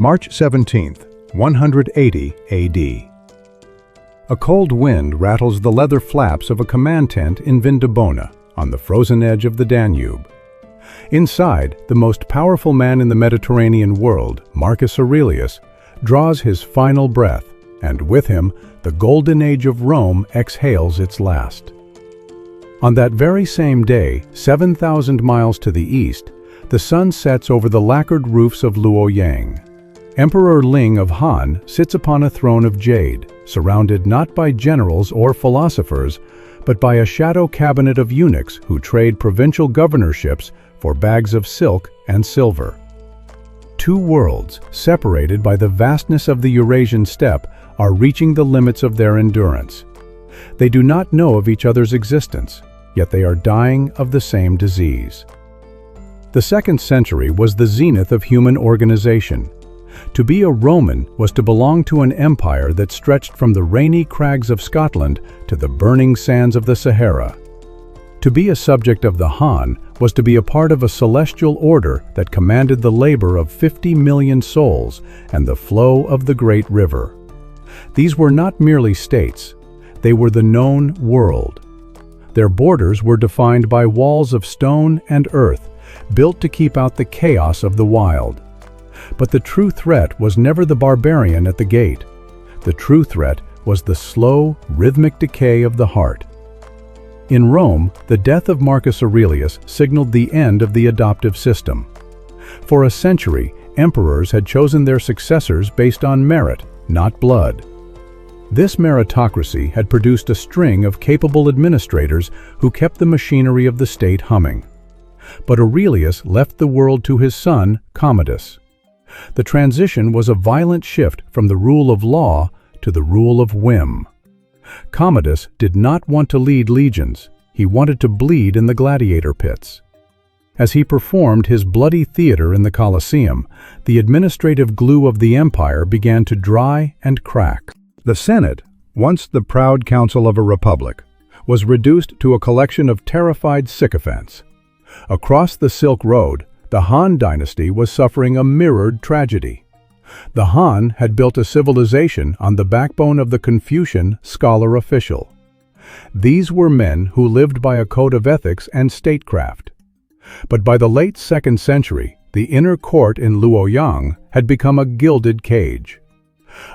March 17th, 180 AD. A cold wind rattles the leather flaps of a command tent in Vindobona, on the frozen edge of the Danube. Inside, the most powerful man in the Mediterranean world, Marcus Aurelius, draws his final breath, and with him, the golden age of Rome exhales its last. On that very same day, 7,000 miles to the east, the sun sets over the lacquered roofs of Luoyang. Emperor Ling of Han sits upon a throne of jade, surrounded not by generals or philosophers, but by a shadow cabinet of eunuchs who trade provincial governorships for bags of silk and silver. Two worlds, separated by the vastness of the Eurasian steppe, are reaching the limits of their endurance. They do not know of each other's existence, yet they are dying of the same disease. The 2nd century was the zenith of human organization. To be a Roman was to belong to an empire that stretched from the rainy crags of Scotland to the burning sands of the Sahara. To be a subject of the Han was to be a part of a celestial order that commanded the labor of 50 million souls and the flow of the great river. These were not merely states, they were the known world. Their borders were defined by walls of stone and earth, built to keep out the chaos of the wild. But the true threat was never the barbarian at the gate. The true threat was the slow, rhythmic decay of the heart. In Rome, the death of Marcus Aurelius signaled the end of the adoptive system. For a century, emperors had chosen their successors based on merit, not blood. This meritocracy had produced a string of capable administrators who kept the machinery of the state humming. But Aurelius left the world to his son, Commodus. The transition was a violent shift from the rule of law to the rule of whim. Commodus did not want to lead legions, he wanted to bleed in the gladiator pits. As he performed his bloody theater in the Colosseum, the administrative glue of the empire began to dry and crack. The Senate, once the proud council of a republic, was reduced to a collection of terrified sycophants. Across the Silk Road, the Han Dynasty was suffering a mirrored tragedy. The Han had built a civilization on the backbone of the Confucian scholar-official. These were men who lived by a code of ethics and statecraft. But by the late 2nd century, the inner court in Luoyang had become a gilded cage.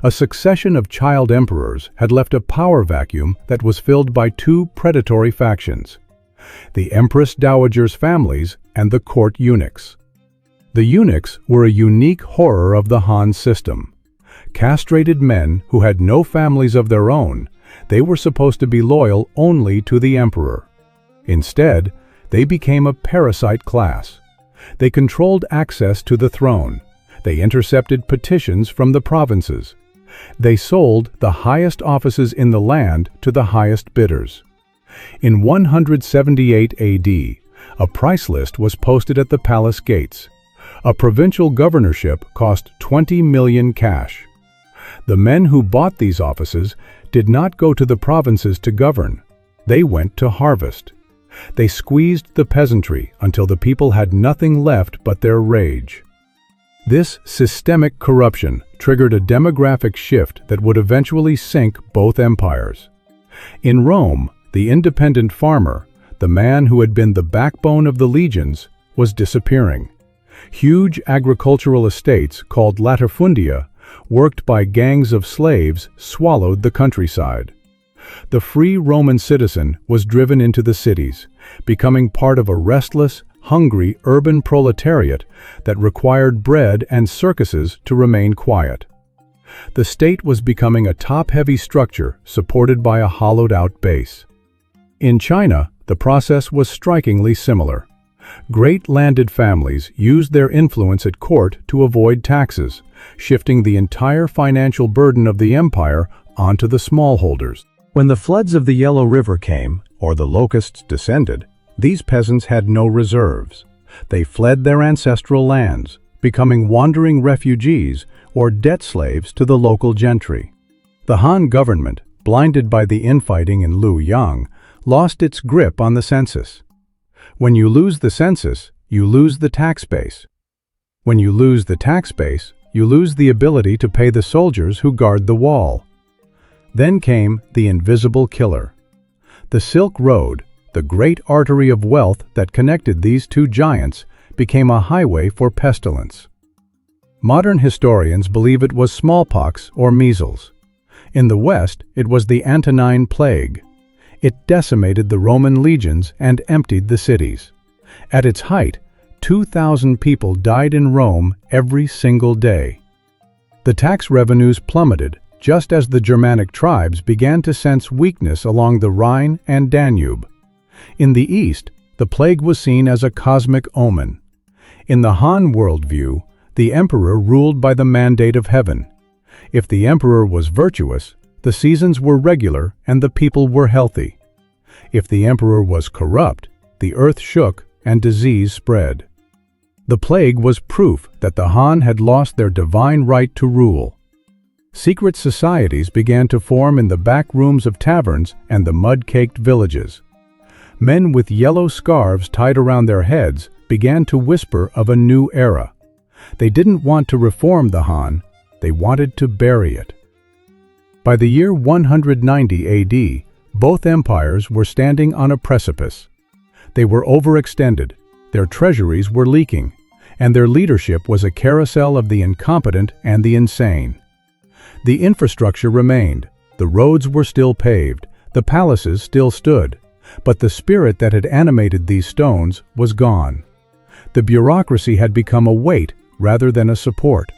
A succession of child emperors had left a power vacuum that was filled by two predatory factions: the Empress Dowager's families and the court eunuchs. The eunuchs were a unique horror of the Han system. Castrated men who had no families of their own, they were supposed to be loyal only to the emperor. Instead, they became a parasite class. They controlled access to the throne. They intercepted petitions from the provinces. They sold the highest offices in the land to the highest bidders. In 178 AD, a price list was posted at the palace gates. A provincial governorship cost 20 million cash. The men who bought these offices did not go to the provinces to govern. They went to harvest. They squeezed the peasantry until the people had nothing left but their rage. This systemic corruption triggered a demographic shift that would eventually sink both empires. In Rome, the independent farmer, the man who had been the backbone of the legions, was disappearing. Huge agricultural estates called latifundia, worked by gangs of slaves, swallowed the countryside. The free Roman citizen was driven into the cities, becoming part of a restless, hungry urban proletariat that required bread and circuses to remain quiet. The state was becoming a top-heavy structure supported by a hollowed-out base. In China, the process was strikingly similar. Great landed families used their influence at court to avoid taxes, shifting the entire financial burden of the empire onto the smallholders. When the floods of the Yellow River came, or the locusts descended, these peasants had no reserves. They fled their ancestral lands, becoming wandering refugees or debt slaves to the local gentry. The Han government, blinded by the infighting in Luoyang, lost its grip on the census. When you lose the census, you lose the tax base. When you lose the tax base, you lose the ability to pay the soldiers who guard the wall. Then came the invisible killer. The Silk Road, the great artery of wealth that connected these two giants, became a highway for pestilence. Modern historians believe it was smallpox or measles. In the West, it was the Antonine Plague. It decimated the Roman legions and emptied the cities. At its height, 2,000 people died in Rome every single day. The tax revenues plummeted just as the Germanic tribes began to sense weakness along the Rhine and Danube. In the East, the plague was seen as a cosmic omen. In the Han worldview, the emperor ruled by the mandate of heaven. If the emperor was virtuous, the seasons were regular and the people were healthy. If the emperor was corrupt, the earth shook and disease spread. The plague was proof that the Han had lost their divine right to rule. Secret societies began to form in the back rooms of taverns and the mud-caked villages. Men with yellow scarves tied around their heads began to whisper of a new era. They didn't want to reform the Han, they wanted to bury it. By the year 190 AD, both empires were standing on a precipice. They were overextended, their treasuries were leaking, and their leadership was a carousel of the incompetent and the insane. The infrastructure remained, the roads were still paved, the palaces still stood, but the spirit that had animated these stones was gone. The bureaucracy had become a weight rather than a support.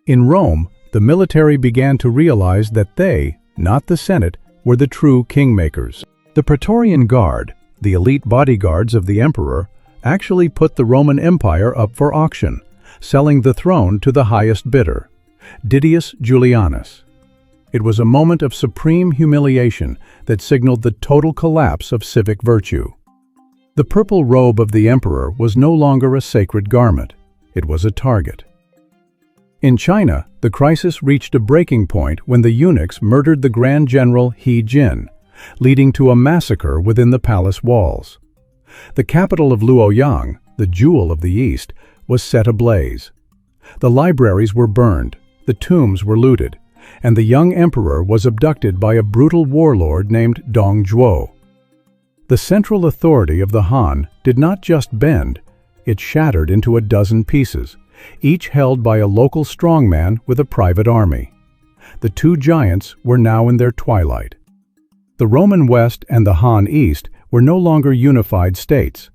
In Rome, the military began to realize that they, not the Senate, were the true kingmakers. The Praetorian Guard, the elite bodyguards of the emperor, actually put the Roman Empire up for auction, selling the throne to the highest bidder, Didius Julianus. It was a moment of supreme humiliation that signaled the total collapse of civic virtue. The purple robe of the emperor was no longer a sacred garment. It was a target. In China, the crisis reached a breaking point when the eunuchs murdered the Grand General He Jin, leading to a massacre within the palace walls. The capital of Luoyang, the jewel of the East, was set ablaze. The libraries were burned, the tombs were looted, and the young emperor was abducted by a brutal warlord named Dong Zhuo. The central authority of the Han did not just bend, it shattered into a dozen pieces, each held by a local strongman with a private army. The two giants were now in their twilight. The Roman West and the Han East were no longer unified states.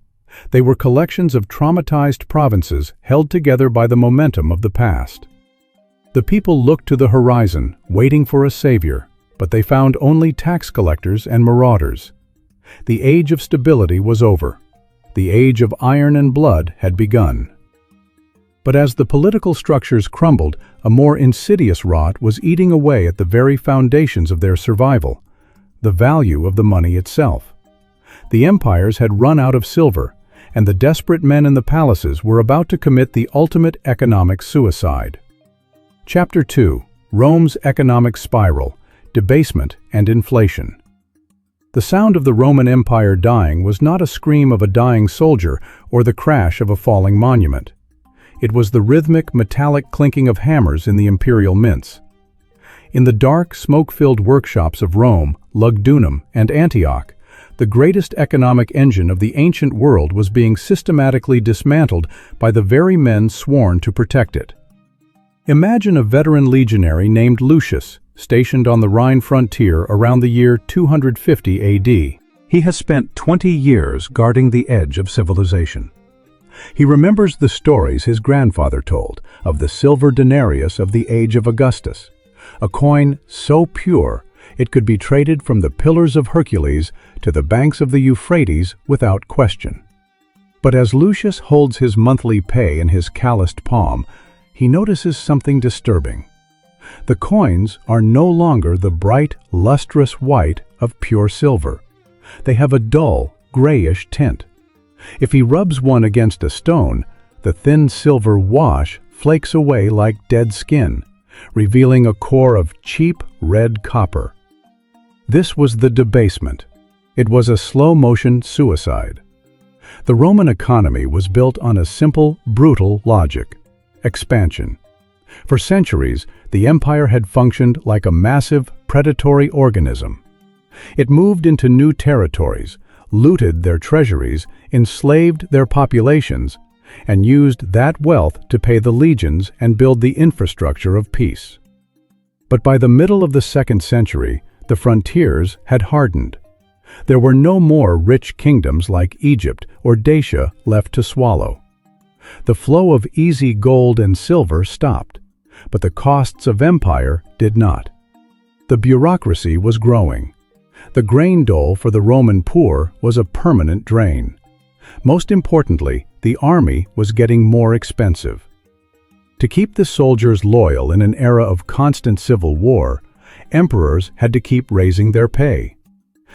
They were collections of traumatized provinces held together by the momentum of the past. The people looked to the horizon, waiting for a savior, but they found only tax collectors and marauders. The age of stability was over. The age of iron and blood had begun. But as the political structures crumbled, a more insidious rot was eating away at the very foundations of their survival, the value of the money itself. The empires had run out of silver, and the desperate men in the palaces were about to commit the ultimate economic suicide. Chapter 2: Rome's Economic Spiral, Debasement and Inflation. The sound of the Roman Empire dying was not a scream of a dying soldier or the crash of a falling monument. It was the rhythmic, metallic clinking of hammers in the imperial mints. In the dark, smoke-filled workshops of Rome, Lugdunum, and Antioch, the greatest economic engine of the ancient world was being systematically dismantled by the very men sworn to protect it. Imagine a veteran legionary named Lucius, stationed on the Rhine frontier around the year 250 AD. He has spent 20 years guarding the edge of civilization. He remembers the stories his grandfather told of the silver denarius of the age of Augustus, a coin so pure it could be traded from the Pillars of Hercules to the banks of the Euphrates without question. But as Lucius holds his monthly pay in his calloused palm, he notices something disturbing. The coins are no longer the bright, lustrous white of pure silver. They have a dull, grayish tint. If he rubs one against a stone, the thin silver wash flakes away like dead skin, revealing a core of cheap red copper. This was the debasement. It was a slow-motion suicide. The Roman economy was built on a simple, brutal logic: expansion. For centuries, the empire had functioned like a massive, predatory organism. It moved into new territories, looted their treasuries, enslaved their populations, and used that wealth to pay the legions and build the infrastructure of peace. But by the middle of the 2nd century, the frontiers had hardened. There were no more rich kingdoms like Egypt or Dacia left to swallow. The flow of easy gold and silver stopped, but the costs of empire did not. The bureaucracy was growing. The grain dole for the Roman poor was a permanent drain. Most importantly, the army was getting more expensive. To keep the soldiers loyal in an era of constant civil war, emperors had to keep raising their pay.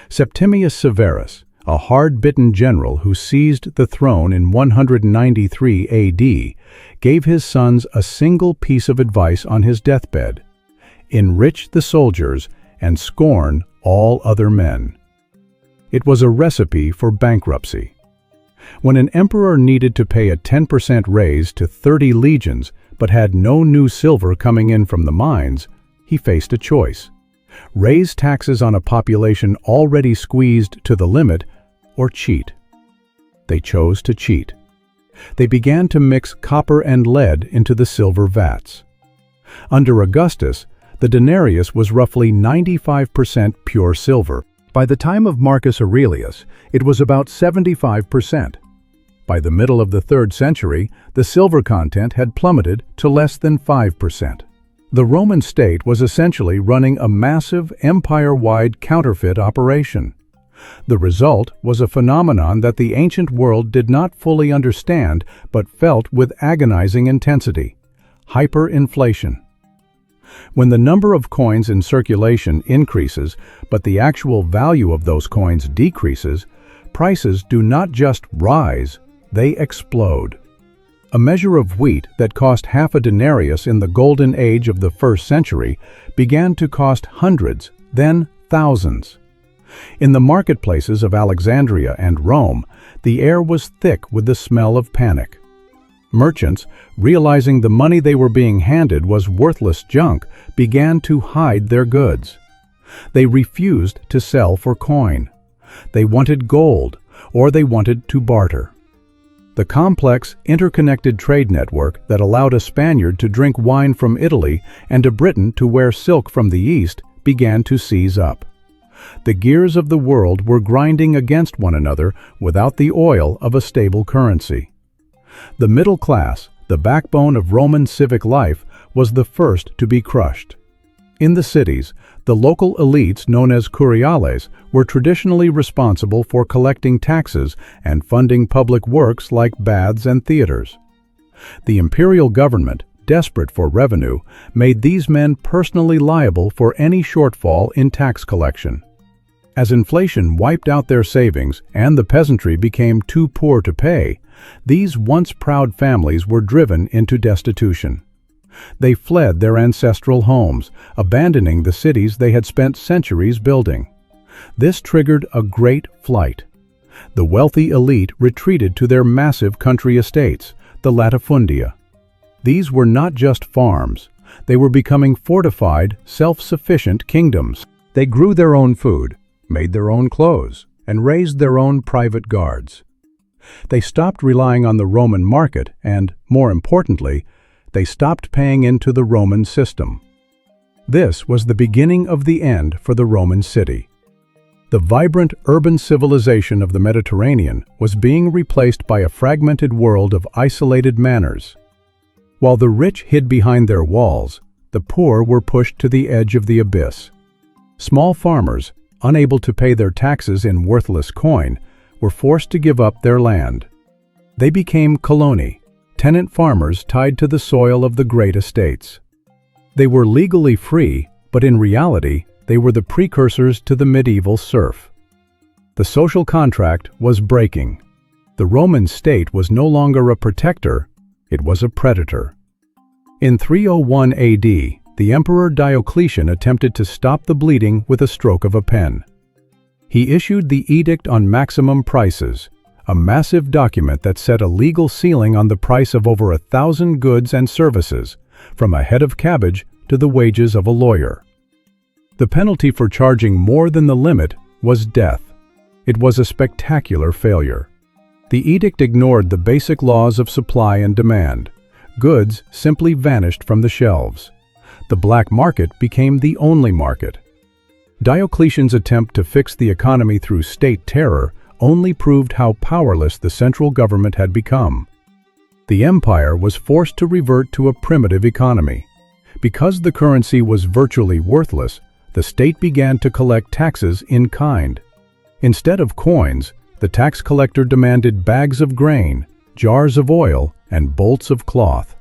Septimius Severus, a hard-bitten general who seized the throne in 193 AD, gave his sons a single piece of advice on his deathbed: enrich the soldiers and scorn all other men. It was a recipe for bankruptcy. When an emperor needed to pay a 10% raise to 30 legions but had no new silver coming in from the mines, he faced a choice: raise taxes on a population already squeezed to the limit, or cheat. They chose to cheat. They began to mix copper and lead into the silver vats. Under Augustus, the denarius was roughly 95% pure silver. By the time of Marcus Aurelius, it was about 75%. By the middle of the 3rd century, the silver content had plummeted to less than 5%. The Roman state was essentially running a massive, empire-wide counterfeit operation. The result was a phenomenon that the ancient world did not fully understand but felt with agonizing intensity: hyperinflation. When the number of coins in circulation increases but the actual value of those coins decreases, prices do not just rise, they explode. A measure of wheat that cost half a denarius in the golden age of the 1st century began to cost hundreds, then thousands. In the marketplaces of Alexandria and Rome, the air was thick with the smell of panic. Merchants, realizing the money they were being handed was worthless junk, began to hide their goods. They refused to sell for coin. They wanted gold, or they wanted to barter. The complex, interconnected trade network that allowed a Spaniard to drink wine from Italy and a Briton to wear silk from the East began to seize up. The gears of the world were grinding against one another without the oil of a stable currency. The middle class, the backbone of Roman civic life, was the first to be crushed. In the cities, the local elites known as curiales were traditionally responsible for collecting taxes and funding public works like baths and theaters. The imperial government, desperate for revenue, made these men personally liable for any shortfall in tax collection. As inflation wiped out their savings and the peasantry became too poor to pay, these once proud families were driven into destitution. They fled their ancestral homes, abandoning the cities they had spent centuries building. This triggered a great flight. The wealthy elite retreated to their massive country estates, the latifundia. These were not just farms. They were becoming fortified, self-sufficient kingdoms. They grew their own food, made their own clothes, and raised their own private guards. They stopped relying on the Roman market and, more importantly, they stopped paying into the Roman system. This was the beginning of the end for the Roman city. The vibrant urban civilization of the Mediterranean was being replaced by a fragmented world of isolated manors. While the rich hid behind their walls, the poor were pushed to the edge of the abyss. Small farmers, unable to pay their taxes in worthless coin, were forced to give up their land. They became coloni, tenant farmers tied to the soil of the great estates. They were legally free, but in reality, they were the precursors to the medieval serf. The social contract was breaking. The Roman state was no longer a protector, it was a predator. In 301 AD, the Emperor Diocletian attempted to stop the bleeding with a stroke of a pen. He issued the Edict on Maximum Prices, a massive document that set a legal ceiling on the price of over 1,000 goods and services, from a head of cabbage to the wages of a lawyer. The penalty for charging more than the limit was death. It was a spectacular failure. The edict ignored the basic laws of supply and demand. Goods simply vanished from the shelves. The black market became the only market. Diocletian's attempt to fix the economy through state terror only proved how powerless the central government had become. The empire was forced to revert to a primitive economy. Because the currency was virtually worthless, the state began to collect taxes in kind. Instead of coins, the tax collector demanded bags of grain, jars of oil, and bolts of cloth.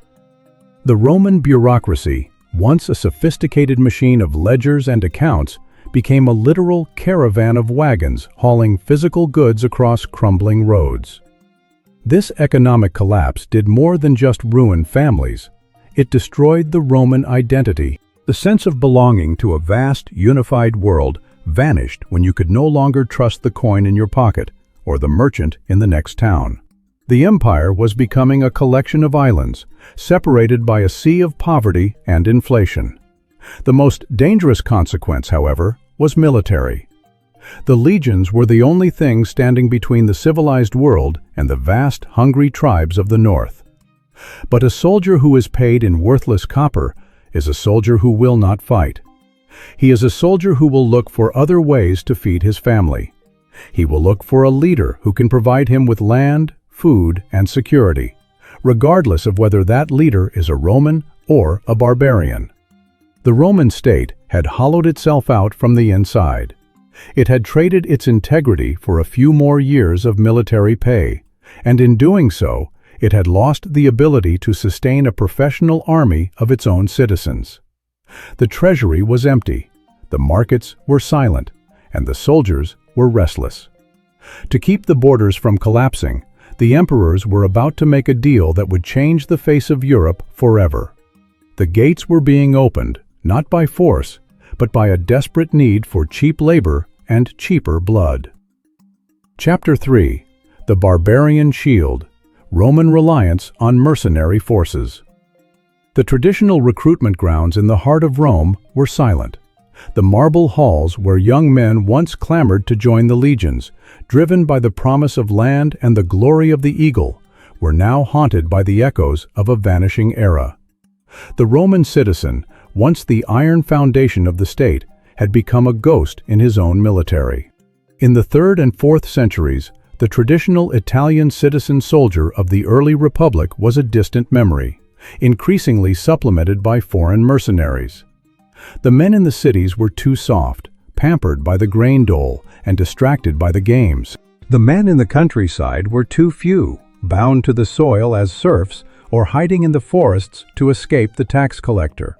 The Roman bureaucracy, once a sophisticated machine of ledgers and accounts, became a literal caravan of wagons hauling physical goods across crumbling roads. This economic collapse did more than just ruin families. It destroyed the Roman identity. The sense of belonging to a vast, unified world vanished when you could no longer trust the coin in your pocket or the merchant in the next town. The empire was becoming a collection of islands, separated by a sea of poverty and inflation. The most dangerous consequence, however, was military. The legions were the only thing standing between the civilized world and the vast, hungry tribes of the north. But a soldier who is paid in worthless copper is a soldier who will not fight. He is a soldier who will look for other ways to feed his family. He will look for a leader who can provide him with land, food, and security, regardless of whether that leader is a Roman or a barbarian. The Roman state had hollowed itself out from the inside. It had traded its integrity for a few more years of military pay, and in doing so, it had lost the ability to sustain a professional army of its own citizens. The treasury was empty, the markets were silent, and the soldiers were restless. To keep the borders from collapsing, the emperors were about to make a deal that would change the face of Europe forever. The gates were being opened, not by force, but by a desperate need for cheap labor and cheaper blood. Chapter 3. The Barbarian Shield. Roman Reliance on Mercenary Forces. The traditional recruitment grounds in the heart of Rome were silent. The marble halls where young men once clamored to join the legions, driven by the promise of land and the glory of the eagle, were now haunted by the echoes of a vanishing era. The Roman citizen, once the iron foundation of the state, had become a ghost in his own military. In the 3rd and 4th centuries, the traditional Italian citizen soldier of the early Republic was a distant memory, increasingly supplemented by foreign mercenaries. The men in the cities were too soft, pampered by the grain dole, and distracted by the games. The men in the countryside were too few, bound to the soil as serfs or hiding in the forests to escape the tax collector.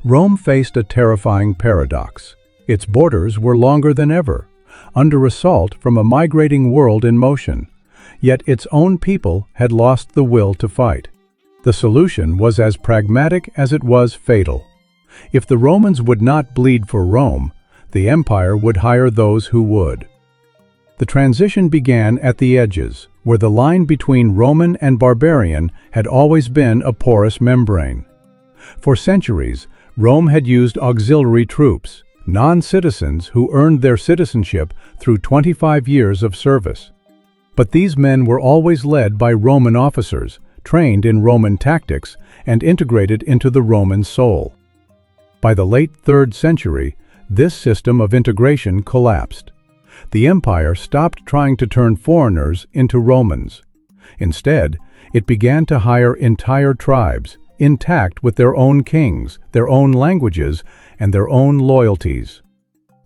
Rome faced a terrifying paradox. Its borders were longer than ever, under assault from a migrating world in motion, yet its own people had lost the will to fight. The solution was as pragmatic as it was fatal. If the Romans would not bleed for Rome, the empire would hire those who would. The transition began at the edges, where the line between Roman and barbarian had always been a porous membrane. For centuries, Rome had used auxiliary troops, non-citizens who earned their citizenship through 25 years of service. But these men were always led by Roman officers, trained in Roman tactics and integrated into the Roman soul. By the late 3rd century, this system of integration collapsed. The empire stopped trying to turn foreigners into Romans. Instead, it began to hire entire tribes, intact with their own kings, their own languages, and their own loyalties.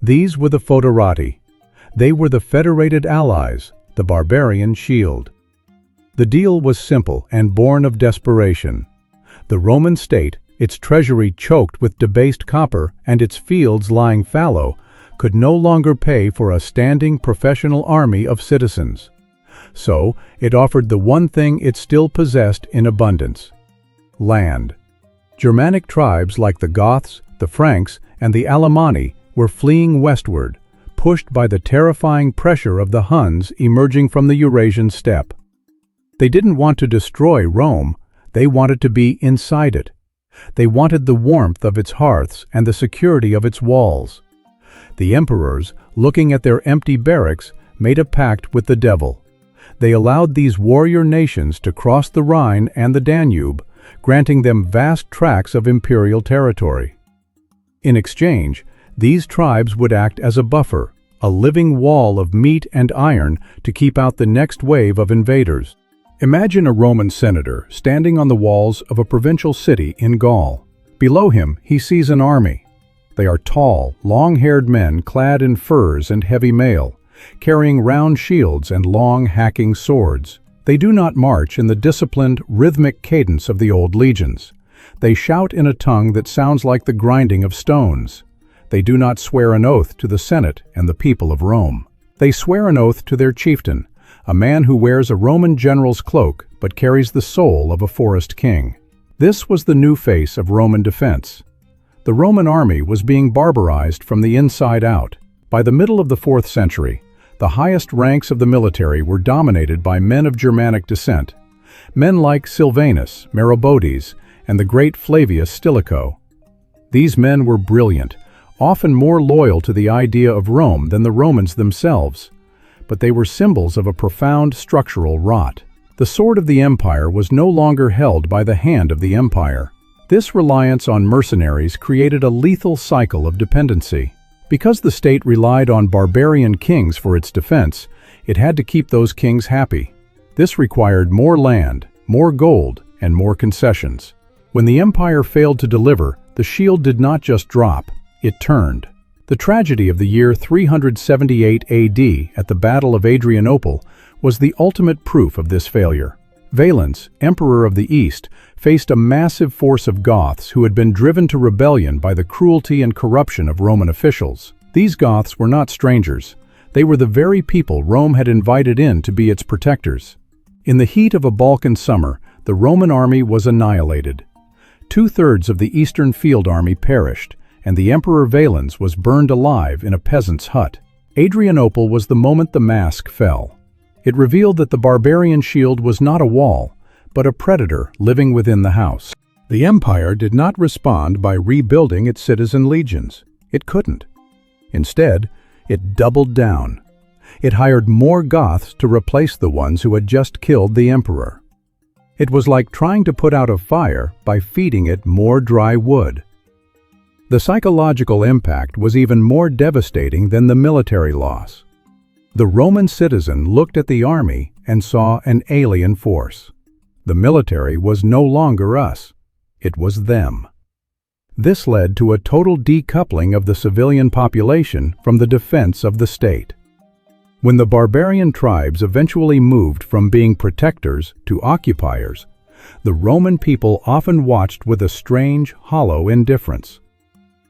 These were the foederati. They were the federated allies, the barbarian shield. The deal was simple and born of desperation. The Roman state, its treasury choked with debased copper and its fields lying fallow, could no longer pay for a standing professional army of citizens. So, it offered the one thing it still possessed in abundance: land. Germanic tribes like the Goths, the Franks, and the Alemanni were fleeing westward, pushed by the terrifying pressure of the Huns emerging from the Eurasian steppe. They didn't want to destroy Rome, they wanted to be inside it. They wanted the warmth of its hearths and the security of its walls. The emperors, looking at their empty barracks, made a pact with the devil. They allowed these warrior nations to cross the Rhine and the Danube, granting them vast tracts of imperial territory. In exchange, these tribes would act as a buffer, a living wall of meat and iron to keep out the next wave of invaders. Imagine a Roman senator standing on the walls of a provincial city in Gaul. Below him, he sees an army. They are tall, long-haired men clad in furs and heavy mail, carrying round shields and long, hacking swords. They do not march in the disciplined, rhythmic cadence of the old legions. They shout in a tongue that sounds like the grinding of stones. They do not swear an oath to the Senate and the people of Rome. They swear an oath to their chieftain, a man who wears a Roman general's cloak but carries the soul of a forest king. This was the new face of Roman defense. The Roman army was being barbarized from the inside out. By the middle of the 4th century, the highest ranks of the military were dominated by men of Germanic descent, men like Silvanus, Maroboduus, and the great Flavius Stilicho. These men were brilliant, often more loyal to the idea of Rome than the Romans themselves, but they were symbols of a profound structural rot. The sword of the empire was no longer held by the hand of the empire. This reliance on mercenaries created a lethal cycle of dependency. Because the state relied on barbarian kings for its defense, it had to keep those kings happy. This required more land, more gold, and more concessions. When the empire failed to deliver, the shield did not just drop, it turned. The tragedy of the year 378 AD at the Battle of Adrianople was the ultimate proof of this failure. Valens, emperor of the East, faced a massive force of Goths who had been driven to rebellion by the cruelty and corruption of Roman officials. These Goths were not strangers. They were the very people Rome had invited in to be its protectors. In the heat of a Balkan summer, the Roman army was annihilated. 2/3 of the Eastern field army perished, and the Emperor Valens was burned alive in a peasant's hut. Adrianople was the moment the mask fell. It revealed that the barbarian shield was not a wall, but a predator living within the house. The empire did not respond by rebuilding its citizen legions. It couldn't. Instead, it doubled down. It hired more Goths to replace the ones who had just killed the emperor. It was like trying to put out a fire by feeding it more dry wood. The psychological impact was even more devastating than the military loss. The Roman citizen looked at the army and saw an alien force. The military was no longer us. It was them. This led to a total decoupling of the civilian population from the defense of the state. When the barbarian tribes eventually moved from being protectors to occupiers, the Roman people often watched with a strange, hollow indifference.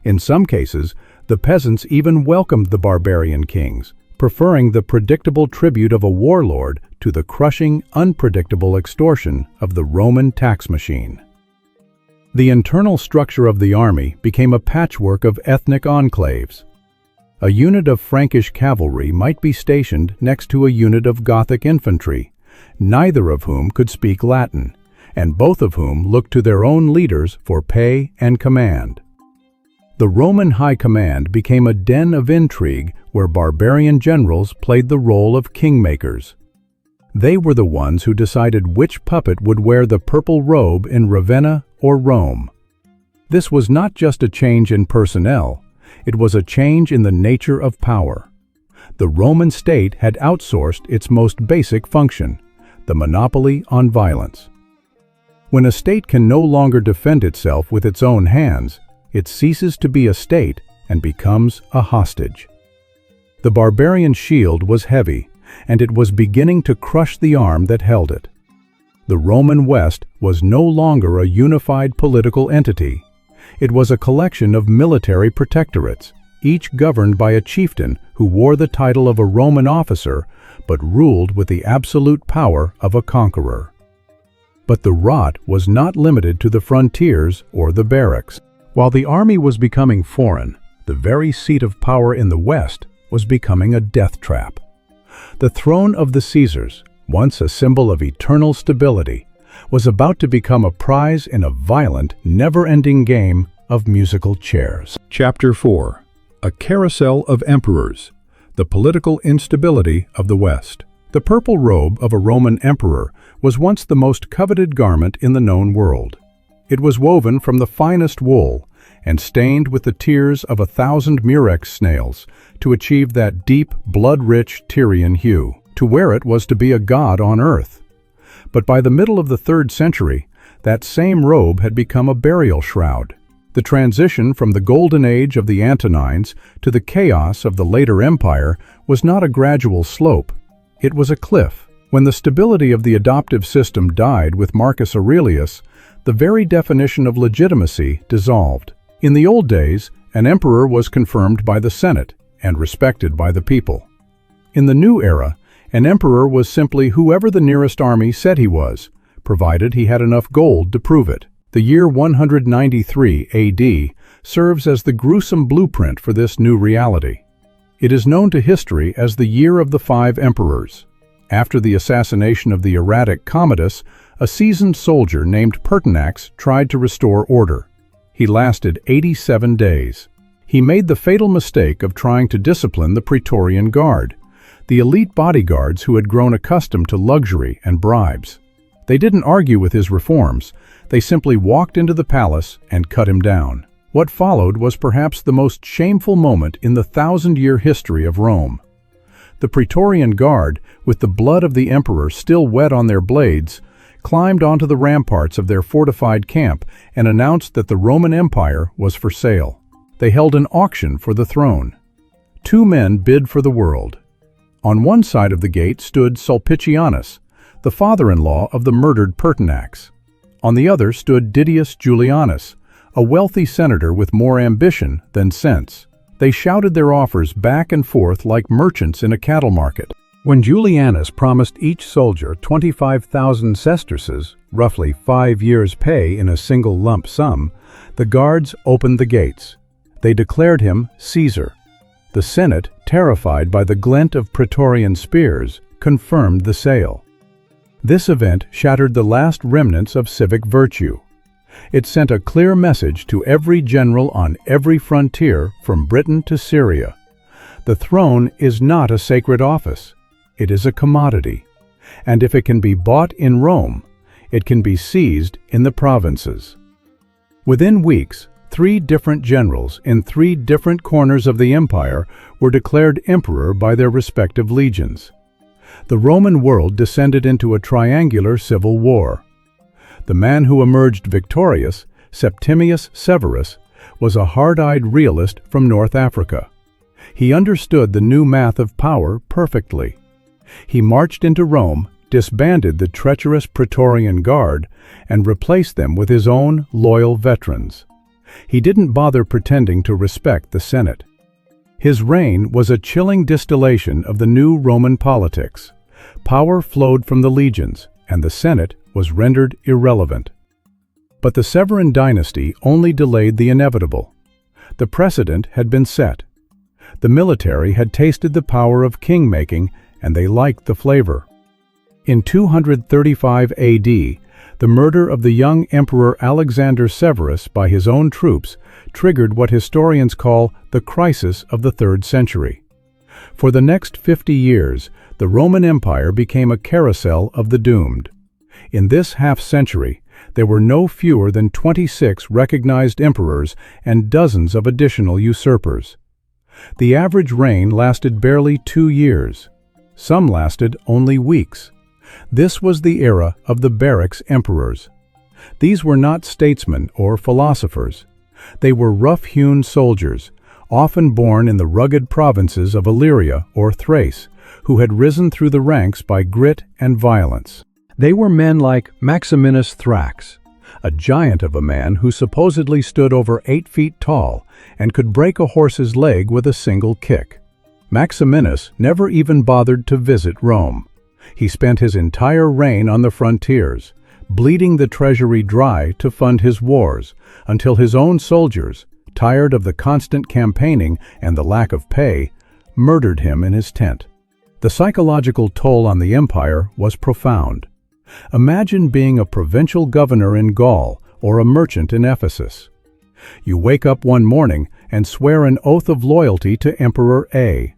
In some cases, the peasants even welcomed the barbarian kings, preferring the predictable tribute of a warlord to the crushing, unpredictable extortion of the Roman tax machine. The internal structure of the army became a patchwork of ethnic enclaves. A unit of Frankish cavalry might be stationed next to a unit of Gothic infantry, neither of whom could speak Latin, and both of whom looked to their own leaders for pay and command. The Roman high command became a den of intrigue where barbarian generals played the role of kingmakers. They were the ones who decided which puppet would wear the purple robe in Ravenna or Rome. This was not just a change in personnel, it was a change in the nature of power. The Roman state had outsourced its most basic function, the monopoly on violence. When a state can no longer defend itself with its own hands, it ceases to be a state and becomes a hostage. The barbarian shield was heavy, and it was beginning to crush the arm that held it. The Roman West was no longer a unified political entity. It was a collection of military protectorates, each governed by a chieftain who wore the title of a Roman officer but ruled with the absolute power of a conqueror. But the rot was not limited to the frontiers or the barracks. While the army was becoming foreign, the very seat of power in the West was becoming a death trap. The throne of the Caesars, once a symbol of eternal stability, was about to become a prize in a violent, never-ending game of musical chairs. Chapter 4. A Carousel of Emperors. The Political Instability of the West. The purple robe of a Roman emperor was once the most coveted garment in the known world. It was woven from the finest wool and stained with the tears of 1,000 murex snails to achieve that deep, blood-rich Tyrian hue. To wear it was to be a god on earth. But by the middle of the 3rd century, that same robe had become a burial shroud. The transition from the golden age of the Antonines to the chaos of the later empire was not a gradual slope. It was a cliff. When the stability of the adoptive system died with Marcus Aurelius, the very definition of legitimacy dissolved. In the old days, an emperor was confirmed by the Senate and respected by the people. In the new era, an emperor was simply whoever the nearest army said he was, provided he had enough gold to prove it. The year 193 AD serves as the gruesome blueprint for this new reality. It is known to history as the Year of the 5 Emperors. After the assassination of the erratic Commodus, a seasoned soldier named Pertinax tried to restore order. He lasted 87 days. He made the fatal mistake of trying to discipline the Praetorian Guard, the elite bodyguards who had grown accustomed to luxury and bribes. They didn't argue with his reforms. They simply walked into the palace and cut him down. What followed was perhaps the most shameful moment in the 1,000-year history of Rome. The Praetorian Guard, with the blood of the emperor still wet on their blades, climbed onto the ramparts of their fortified camp and announced that the Roman Empire was for sale. They held an auction for the throne. 2 men bid for the world. On one side of the gate stood Sulpicianus, the father-in-law of the murdered Pertinax. On the other stood Didius Julianus, a wealthy senator with more ambition than sense. They shouted their offers back and forth like merchants in a cattle market. When Julianus promised each soldier 25,000 sesterces, roughly 5 years' pay in a single lump sum, the guards opened the gates. They declared him Caesar. The Senate, terrified by the glint of Praetorian spears, confirmed the sale. This event shattered the last remnants of civic virtue. It sent a clear message to every general on every frontier from Britain to Syria. The throne is not a sacred office. It is a commodity. And if it can be bought in Rome, it can be seized in the provinces. Within weeks, 3 different generals in 3 different corners of the empire were declared emperor by their respective legions. The Roman world descended into a triangular civil war. The man who emerged victorious, Septimius Severus, was a hard-eyed realist from North Africa. He understood the new math of power perfectly. He marched into Rome, disbanded the treacherous Praetorian Guard, and replaced them with his own loyal veterans. He didn't bother pretending to respect the Senate. His reign was a chilling distillation of the new Roman politics. Power flowed from the legions, and the Senate was rendered irrelevant. But the Han Dynasty only delayed the inevitable. The precedent had been set. The military had tasted the power of king-making, and they liked the flavor. In 235 AD, the murder of the young Emperor Alexander Severus by his own troops triggered what historians call the crisis of the 3rd century. For the next 50 years, the Roman Empire became a carousel of the doomed. In this half-century, there were no fewer than 26 recognized emperors and dozens of additional usurpers. The average reign lasted barely 2 years. Some lasted only weeks. This was the era of the barracks emperors. These were not statesmen or philosophers. They were rough-hewn soldiers, often born in the rugged provinces of Illyria or Thrace, who had risen through the ranks by grit and violence. They were men like Maximinus Thrax, a giant of a man who supposedly stood over 8 feet tall and could break a horse's leg with a single kick. Maximinus never even bothered to visit Rome. He spent his entire reign on the frontiers, bleeding the treasury dry to fund his wars, until his own soldiers, tired of the constant campaigning and the lack of pay, murdered him in his tent. The psychological toll on the empire was profound. Imagine being a provincial governor in Gaul or a merchant in Ephesus. You wake up one morning and swear an oath of loyalty to Emperor A.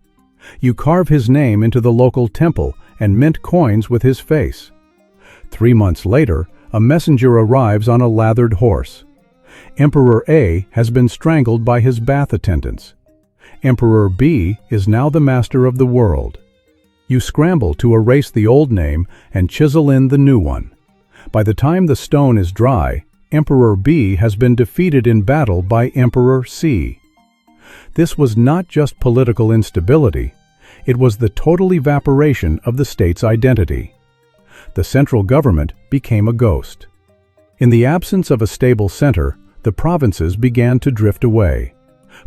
You carve his name into the local temple and mint coins with his face. 3 months later, a messenger arrives on a lathered horse. Emperor A has been strangled by his bath attendants. Emperor B is now the master of the world. You scramble to erase the old name and chisel in the new one. By the time the stone is dry, Emperor B has been defeated in battle by Emperor C. This was not just political instability, it was the total evaporation of the state's identity. The central government became a ghost. In the absence of a stable center, the provinces began to drift away.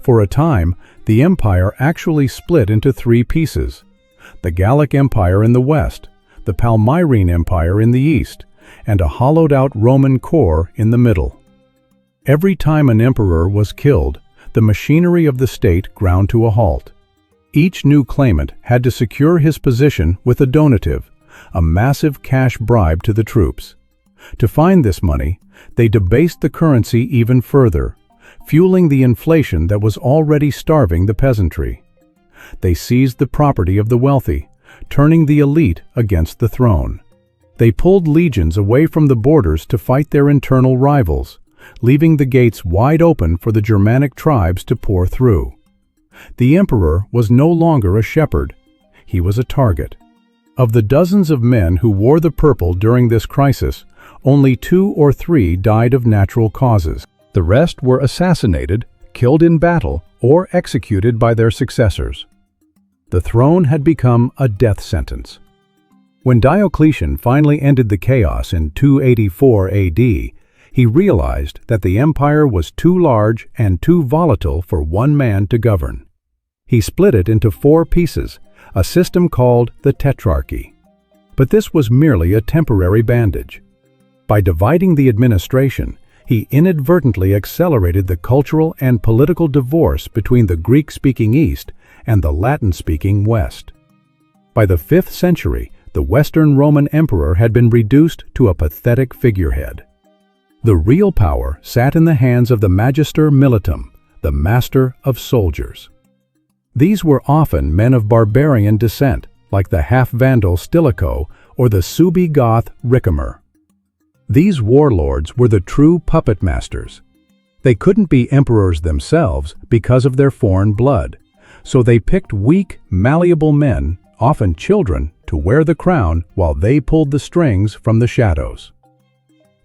For a time, the empire actually split into 3 pieces: the Gallic Empire in the west, the Palmyrene Empire in the east, and a hollowed-out Roman core in the middle. Every time an emperor was killed, the machinery of the state ground to a halt. Each new claimant had to secure his position with a donative, a massive cash bribe to the troops. To find this money, they debased the currency even further, fueling the inflation that was already starving the peasantry. They seized the property of the wealthy, turning the elite against the throne. They pulled legions away from the borders to fight their internal rivals, leaving the gates wide open for the Germanic tribes to pour through. The emperor was no longer a shepherd, he was a target. Of the dozens of men who wore the purple during this crisis, only 2 or 3 died of natural causes. The rest were assassinated, killed in battle, or executed by their successors. The throne had become a death sentence. When Diocletian finally ended the chaos in 284 AD, he realized that the empire was too large and too volatile for one man to govern. He split it into 4 pieces, a system called the Tetrarchy. But this was merely a temporary bandage. By dividing the administration, he inadvertently accelerated the cultural and political divorce between the Greek-speaking East and the Latin-speaking West. By the 5th century, the Western Roman emperor had been reduced to a pathetic figurehead. The real power sat in the hands of the Magister Militum, the master of soldiers. These were often men of barbarian descent, like the half-Vandal Stilicho or the Suebi-Goth Ricimer. These warlords were the true puppet masters. They couldn't be emperors themselves because of their foreign blood, so they picked weak, malleable men, often children, to wear the crown while they pulled the strings from the shadows.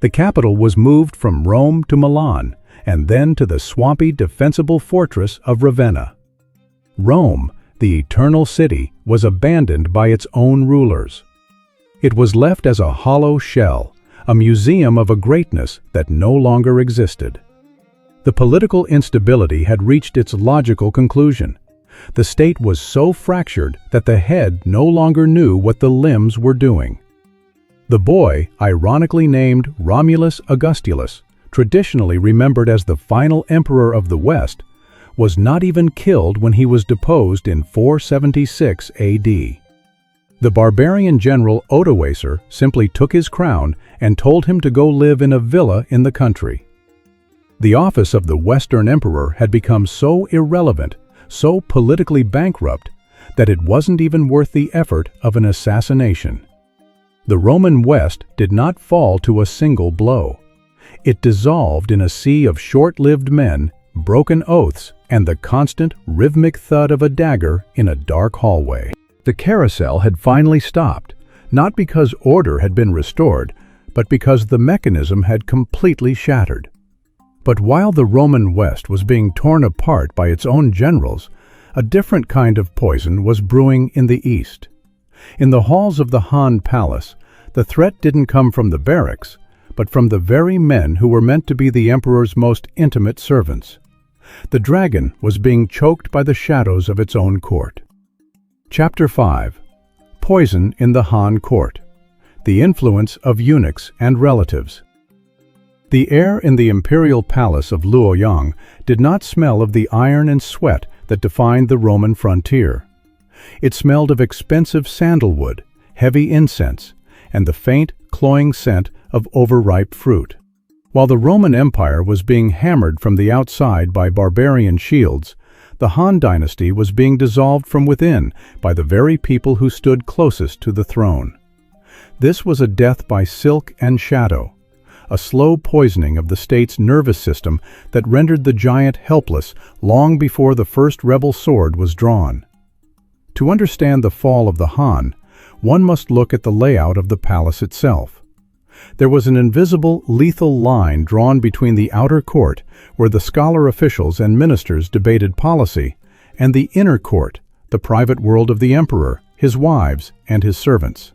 The capital was moved from Rome to Milan, and then to the swampy, defensible fortress of Ravenna. Rome, the eternal city, was abandoned by its own rulers. It was left as a hollow shell, a museum of a greatness that no longer existed. The political instability had reached its logical conclusion. The state was so fractured that the head no longer knew what the limbs were doing. The boy, ironically named Romulus Augustulus, traditionally remembered as the final emperor of the West, was not even killed when he was deposed in 476 AD. The barbarian general Odoacer simply took his crown and told him to go live in a villa in the country. The office of the Western emperor had become so irrelevant, so politically bankrupt, that it wasn't even worth the effort of an assassination. The Roman West did not fall to a single blow. It dissolved in a sea of short-lived men, broken oaths, and the constant, rhythmic thud of a dagger in a dark hallway. The carousel had finally stopped, not because order had been restored, but because the mechanism had completely shattered. But while the Roman West was being torn apart by its own generals, a different kind of poison was brewing in the East. In the halls of the Han Palace, the threat didn't come from the barracks, but from the very men who were meant to be the emperor's most intimate servants. The dragon was being choked by the shadows of its own court. Chapter 5. Poison in the Han Court. The influence of eunuchs and relatives. The air in the imperial palace of Luoyang did not smell of the iron and sweat that defined the Roman frontier. It smelled of expensive sandalwood, heavy incense, and the faint, cloying scent of overripe fruit. While the Roman Empire was being hammered from the outside by barbarian shields, the Han Dynasty was being dissolved from within by the very people who stood closest to the throne. This was a death by silk and shadow, a slow poisoning of the state's nervous system that rendered the giant helpless long before the first rebel sword was drawn. To understand the fall of the Han, one must look at the layout of the palace itself. There was an invisible, lethal line drawn between the outer court, where the scholar officials and ministers debated policy, and the inner court, the private world of the emperor, his wives, and his servants.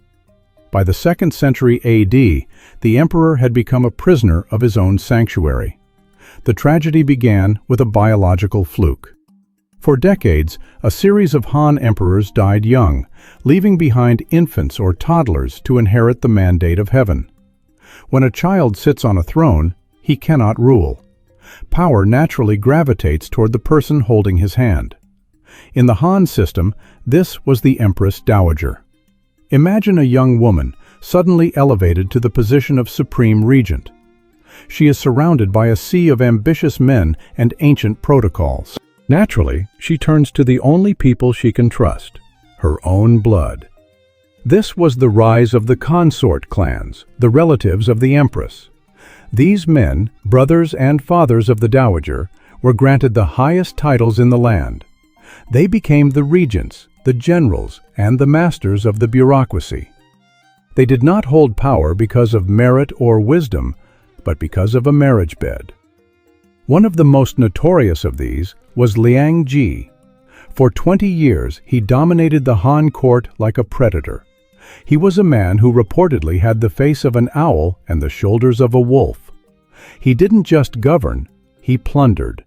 By the 2nd century AD, the emperor had become a prisoner of his own sanctuary. The tragedy began with a biological fluke. For decades, a series of Han emperors died young, leaving behind infants or toddlers to inherit the mandate of heaven. When a child sits on a throne, he cannot rule. Power naturally gravitates toward the person holding his hand. In the Han system, this was the Empress Dowager. Imagine a young woman suddenly elevated to the position of supreme regent. She is surrounded by a sea of ambitious men and ancient protocols. Naturally, she turns to the only people she can trust, her own blood. This was the rise of the consort clans, the relatives of the empress. These men, brothers and fathers of the dowager, were granted the highest titles in the land. They became the regents, the generals, and the masters of the bureaucracy. They did not hold power because of merit or wisdom, but because of a marriage bed. One of the most notorious of these was Liang Ji. For 20 years, he dominated the Han court like a predator. He was a man who reportedly had the face of an owl and the shoulders of a wolf. He didn't just govern, he plundered.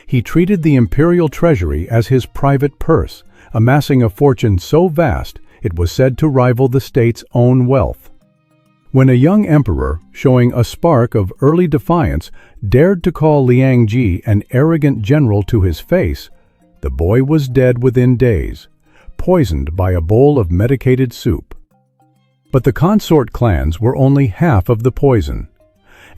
He treated the imperial treasury as his private purse, amassing a fortune so vast it was said to rival the state's own wealth. When a young emperor, showing a spark of early defiance, dared to call Liang Ji an arrogant general to his face, the boy was dead within days, poisoned by a bowl of medicated soup. But the consort clans were only half of the poison.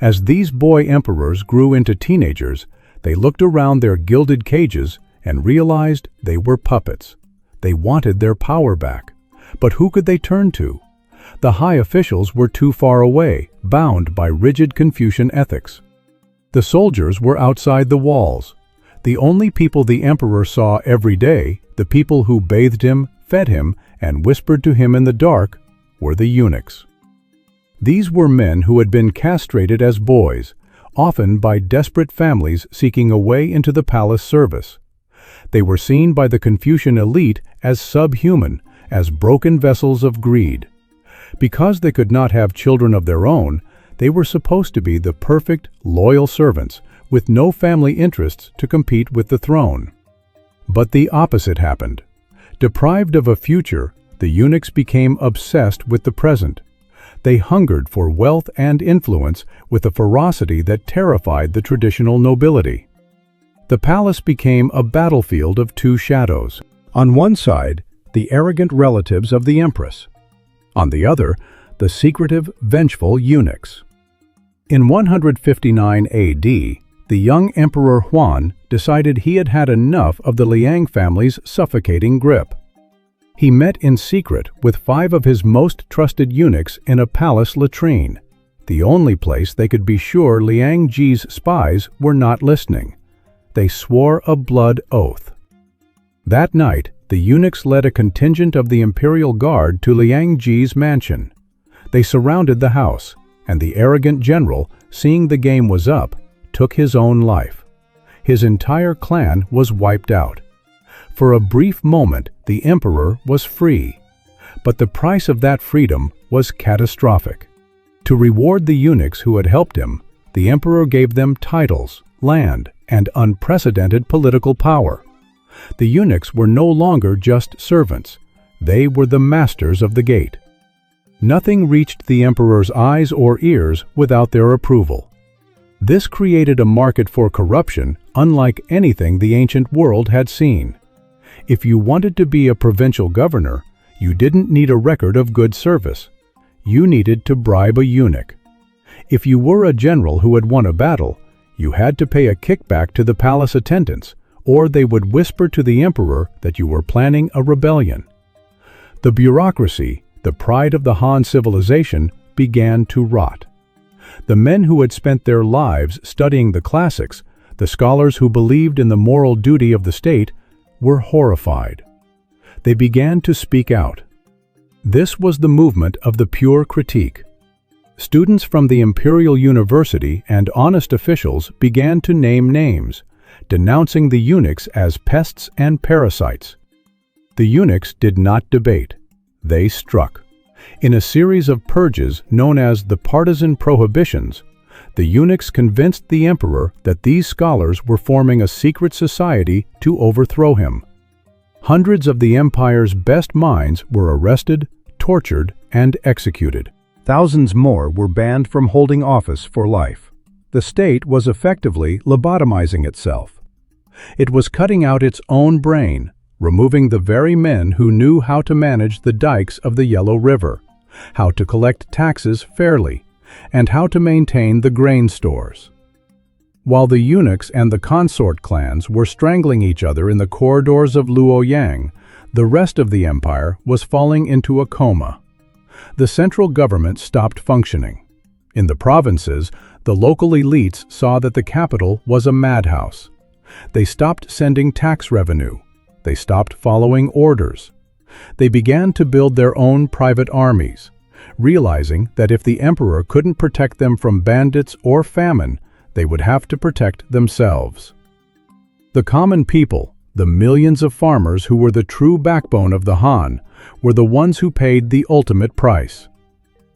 As these boy emperors grew into teenagers, they looked around their gilded cages and realized they were puppets. They wanted their power back. But who could they turn to? The high officials were too far away, bound by rigid Confucian ethics. The soldiers were outside the walls. The only people the emperor saw every day, the people who bathed him, fed him, and whispered to him in the dark, were the eunuchs. These were men who had been castrated as boys, often by desperate families seeking a way into the palace service. They were seen by the Confucian elite as subhuman, as broken vessels of greed. Because they could not have children of their own, they were supposed to be the perfect, loyal servants, with no family interests to compete with the throne. But the opposite happened. Deprived of a future, the eunuchs became obsessed with the present. They hungered for wealth and influence with a ferocity that terrified the traditional nobility. The palace became a battlefield of two shadows. On one side, the arrogant relatives of the empress. On the other, the secretive, vengeful eunuchs. In 159 AD, the young Emperor Huan decided he had had enough of the Liang family's suffocating grip. He met in secret with 5 of his most trusted eunuchs in a palace latrine, the only place they could be sure Liang Ji's spies were not listening. They swore a blood oath. That night, the eunuchs led a contingent of the imperial guard to Liang Ji's mansion. They surrounded the house, and the arrogant general, seeing the game was up, took his own life. His entire clan was wiped out. For a brief moment, the emperor was free. But the price of that freedom was catastrophic. To reward the eunuchs who had helped him, the emperor gave them titles, land, and unprecedented political power. The eunuchs were no longer just servants. They were the masters of the gate. Nothing reached the emperor's eyes or ears without their approval. This created a market for corruption unlike anything the ancient world had seen. If you wanted to be a provincial governor, you didn't need a record of good service. you needed to bribe a eunuch. If you were a general who had won a battle, you had to pay a kickback to the palace attendants, or they would whisper to the emperor that you were planning a rebellion. The bureaucracy, the pride of the Han civilization, began to rot. The men who had spent their lives studying the classics, the scholars who believed in the moral duty of the state, were horrified. They began to speak out. This was the movement of the pure critique. Students from the Imperial University and honest officials began to name names, denouncing the eunuchs as pests and parasites. The eunuchs did not debate. They struck. In a series of purges known as the partisan prohibitions, the eunuchs convinced the emperor that these scholars were forming a secret society to overthrow him. Hundreds of the empire's best minds were arrested, tortured, and executed. Thousands more were banned from holding office for life. The state was effectively lobotomizing itself. It was cutting out its own brain, removing the very men who knew how to manage the dikes of the Yellow River, how to collect taxes fairly, and how to maintain the grain stores. While the eunuchs and the consort clans were strangling each other in the corridors of Luoyang, the rest of the empire was falling into a coma. The central government stopped functioning. In the provinces, the local elites saw that the capital was a madhouse. They stopped sending tax revenue. They stopped following orders. They began to build their own private armies, realizing that if the emperor couldn't protect them from bandits or famine, they would have to protect themselves. The common people, the millions of farmers who were the true backbone of the Han, were the ones who paid the ultimate price.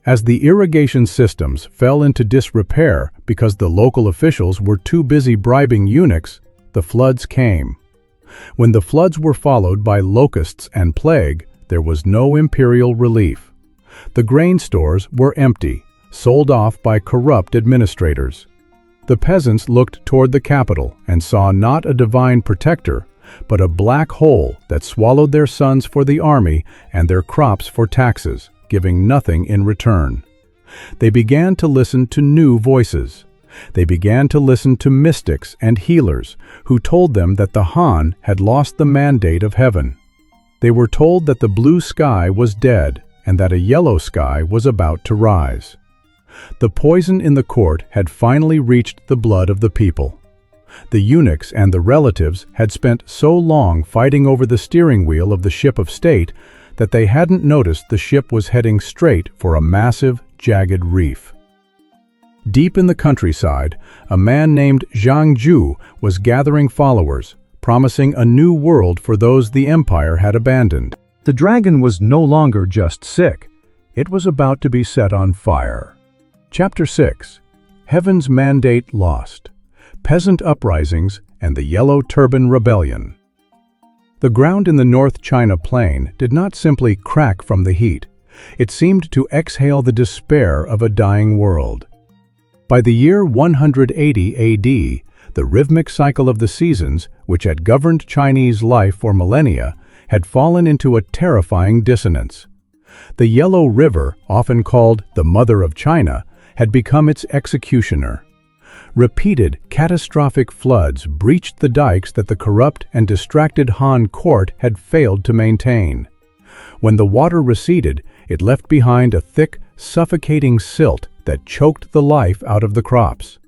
As the irrigation systems fell into disrepair because the local officials were too busy bribing eunuchs, the floods came. When the floods were followed by locusts and plague, there was no imperial relief. The grain stores were empty, sold off by corrupt administrators. The peasants looked toward the capital and saw not a divine protector, but a black hole that swallowed their sons for the army and their crops for taxes, giving nothing in return. They began to listen to new voices. They began to listen to mystics and healers who told them that the Han had lost the mandate of heaven. They were told that the blue sky was dead and that a yellow sky was about to rise. The poison in the court had finally reached the blood of the people. The eunuchs and the relatives had spent so long fighting over the steering wheel of the ship of state that they hadn't noticed the ship was heading straight for a massive, jagged reef. Deep in the countryside, a man named Zhang Ju was gathering followers, promising a new world for those the empire had abandoned. The dragon was no longer just sick. It was about to be set on fire. Chapter 6. Heaven's Mandate Lost. Peasant Uprisings and the Yellow Turban Rebellion. The ground in the North China Plain did not simply crack from the heat. It seemed to exhale the despair of a dying world. By the year 180 AD, the rhythmic cycle of the seasons, which had governed Chinese life for millennia, had fallen into a terrifying dissonance. The Yellow River, often called the Mother of China, had become its executioner. Repeated, catastrophic floods breached the dikes that the corrupt and distracted Han court had failed to maintain. When the water receded, it left behind a thick, suffocating silt that choked the life out of the crops.